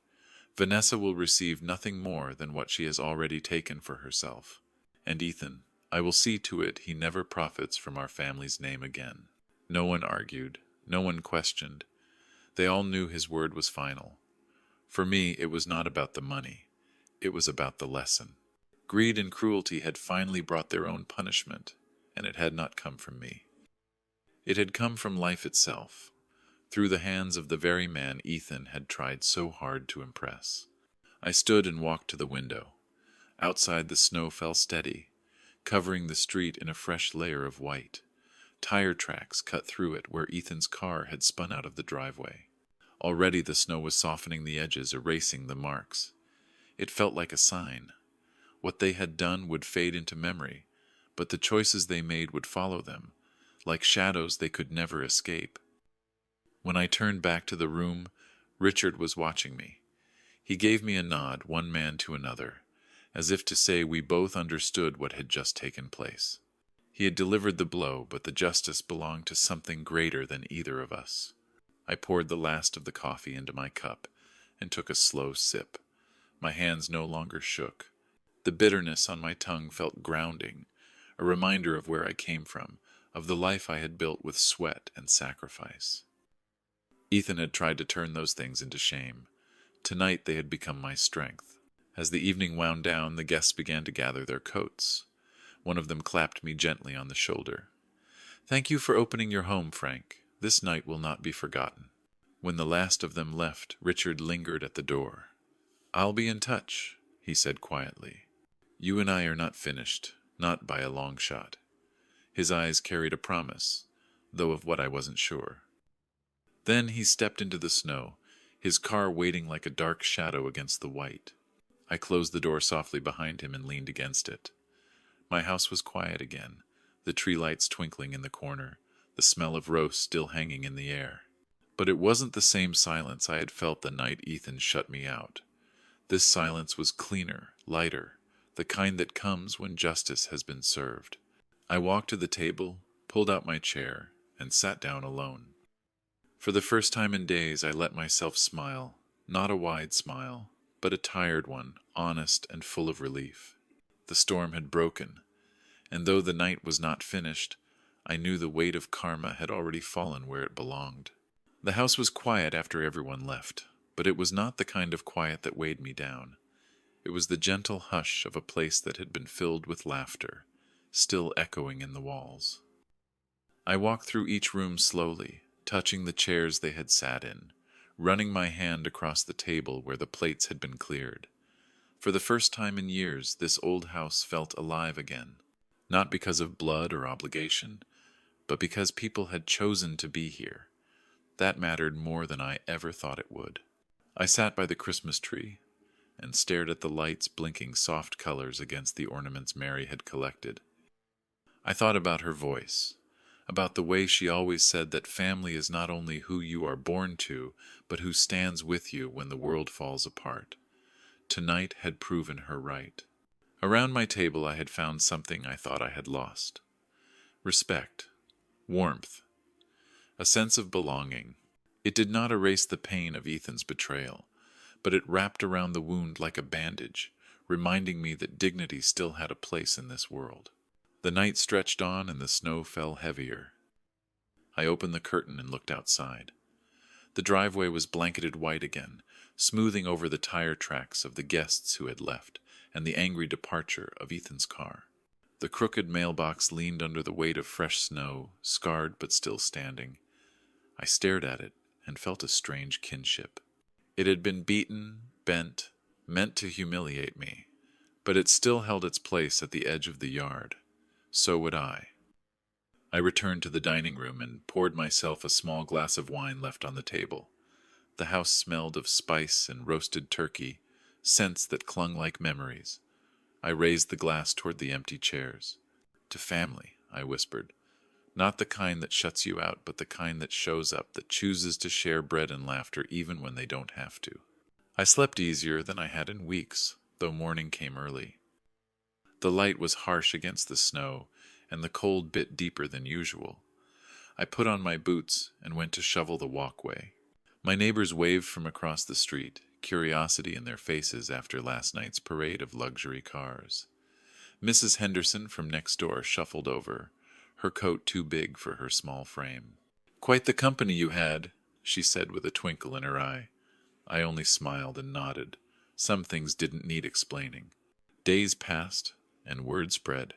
A: Vanessa will receive nothing more than what she has already taken for herself. And Ethan, I will see to it he never profits from our family's name again." No one argued, no one questioned. They all knew his word was final. For me, it was not about the money. It was about the lesson. Greed and cruelty had finally brought their own punishment, and it had not come from me. It had come from life itself, through the hands of the very man Ethan had tried so hard to impress. I stood and walked to the window. Outside the snow fell steady, covering the street in a fresh layer of white. Tire tracks cut through it where Ethan's car had spun out of the driveway. Already the snow was softening the edges, erasing the marks. It felt like a sign. What they had done would fade into memory, but the choices they made would follow them, like shadows they could never escape. When I turned back to the room, Richard was watching me. He gave me a nod, one man to another, as if to say we both understood what had just taken place. He had delivered the blow, but the justice belonged to something greater than either of us. I poured the last of the coffee into my cup and took a slow sip. My hands no longer shook. The bitterness on my tongue felt grounding, a reminder of where I came from, of the life I had built with sweat and sacrifice. Ethan had tried to turn those things into shame. Tonight they had become my strength. As the evening wound down, the guests began to gather their coats. One of them clapped me gently on the shoulder. "Thank you for opening your home, Frank. This night will not be forgotten." When the last of them left, Richard lingered at the door. "I'll be in touch," he said quietly. "You and I are not finished, not by a long shot." His eyes carried a promise, though of what I wasn't sure. Then he stepped into the snow, his car waiting like a dark shadow against the white. I closed the door softly behind him and leaned against it. My house was quiet again, the tree lights twinkling in the corner, the smell of roast still hanging in the air. But it wasn't the same silence I had felt the night Ethan shut me out. This silence was cleaner, lighter, the kind that comes when justice has been served. I walked to the table, pulled out my chair, and sat down alone. For the first time in days I let myself smile, not a wide smile, but a tired one, honest and full of relief. The storm had broken, and though the night was not finished, I knew the weight of karma had already fallen where it belonged. The house was quiet after everyone left, but it was not the kind of quiet that weighed me down. It was the gentle hush of a place that had been filled with laughter, still echoing in the walls. I walked through each room slowly, touching the chairs they had sat in, running my hand across the table where the plates had been cleared. For the first time in years, this old house felt alive again, not because of blood or obligation, but because people had chosen to be here. That mattered more than I ever thought it would. I sat by the Christmas tree and stared at the lights blinking soft colors against the ornaments Mary had collected. I thought about her voice, about the way she always said that family is not only who you are born to, but who stands with you when the world falls apart. Tonight had proven her right. Around my table I had found something I thought I had lost. Respect, warmth, a sense of belonging. It did not erase the pain of Ethan's betrayal, but it wrapped around the wound like a bandage, reminding me that dignity still had a place in this world. The night stretched on and the snow fell heavier. I opened the curtain and looked outside. The driveway was blanketed white again, smoothing over the tire tracks of the guests who had left and the angry departure of Ethan's car. The crooked mailbox leaned under the weight of fresh snow, scarred but still standing. I stared at it and felt a strange kinship. It had been beaten, bent, meant to humiliate me, but it still held its place at the edge of the yard. So would I. I returned to the dining room and poured myself a small glass of wine left on the table. The house smelled of spice and roasted turkey, scents that clung like memories. I raised the glass toward the empty chairs. To family, I whispered. Not the kind that shuts you out, but the kind that shows up, that chooses to share bread and laughter even when they don't have to. I slept easier than I had in weeks, though morning came early. The light was harsh against the snow, and the cold bit deeper than usual. I put on my boots and went to shovel the walkway. My neighbors waved from across the street, curiosity in their faces after last night's parade of luxury cars. Mrs. Henderson from next door shuffled over, her coat too big for her small frame. "Quite the company you had," she said with a twinkle in her eye. I only smiled and nodded. Some things didn't need explaining. Days passed, and word spread.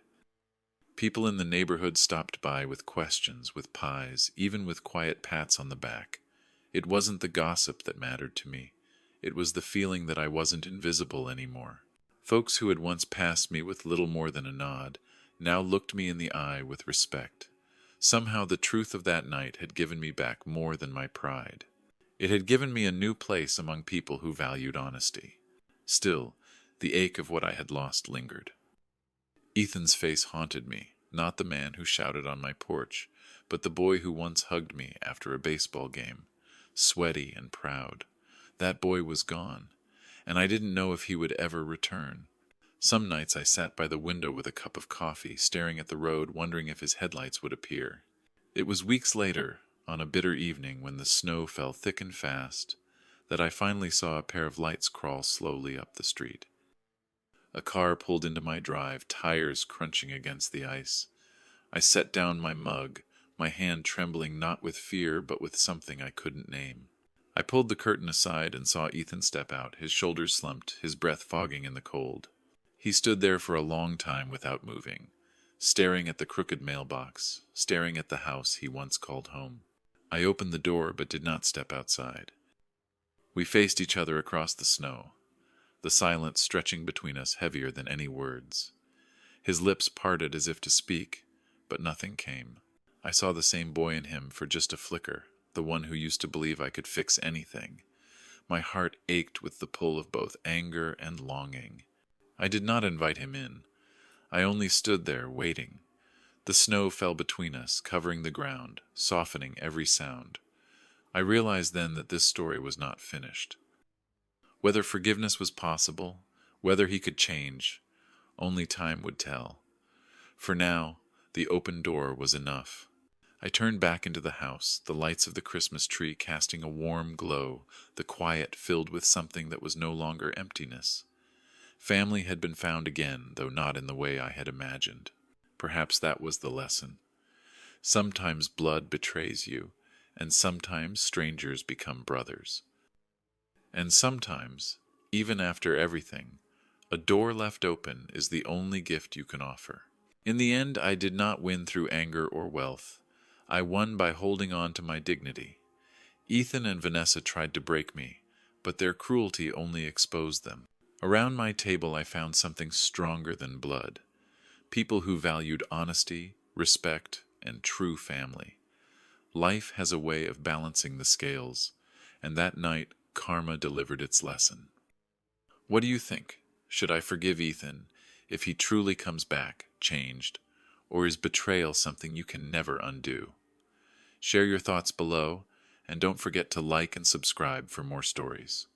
A: People in the neighborhood stopped by with questions, with pies, even with quiet pats on the back. It wasn't the gossip that mattered to me. It was the feeling that I wasn't invisible anymore. Folks who had once passed me with little more than a nod now looked me in the eye with respect. Somehow the truth of that night had given me back more than my pride. It had given me a new place among people who valued honesty. Still, the ache of what I had lost lingered. Ethan's face haunted me, not the man who shouted on my porch, but the boy who once hugged me after a baseball game, sweaty and proud. That boy was gone, and I didn't know if he would ever return. Some nights I sat by the window with a cup of coffee, staring at the road, wondering if his headlights would appear. It was weeks later, on a bitter evening when the snow fell thick and fast, that I finally saw a pair of lights crawl slowly up the street. A car pulled into my drive, tires crunching against the ice. I set down my mug, my hand trembling not with fear but with something I couldn't name. I pulled the curtain aside and saw Ethan step out, his shoulders slumped, his breath fogging in the cold. He stood there for a long time without moving, staring at the crooked mailbox, staring at the house he once called home. I opened the door but did not step outside. We faced each other across the snow, the silence stretching between us heavier than any words. His lips parted as if to speak, but nothing came. I saw the same boy in him for just a flicker, the one who used to believe I could fix anything. My heart ached with the pull of both anger and longing. I did not invite him in. I only stood there, waiting. The snow fell between us, covering the ground, softening every sound. I realized then that this story was not finished. Whether forgiveness was possible, whether he could change, only time would tell. For now, the open door was enough. I turned back into the house, the lights of the Christmas tree casting a warm glow, the quiet filled with something that was no longer emptiness. Family had been found again, though not in the way I had imagined. Perhaps that was the lesson. Sometimes blood betrays you, and sometimes strangers become brothers. And sometimes, even after everything, a door left open is the only gift you can offer. In the end, I did not win through anger or wealth. I won by holding on to my dignity. Ethan and Vanessa tried to break me, but their cruelty only exposed them. Around my table I found something stronger than blood. People who valued honesty, respect, and true family. Life has a way of balancing the scales, and that night karma delivered its lesson. What do you think? Should I forgive Ethan if he truly comes back, changed, or is betrayal something you can never undo? Share your thoughts below, and don't forget to like and subscribe for more stories.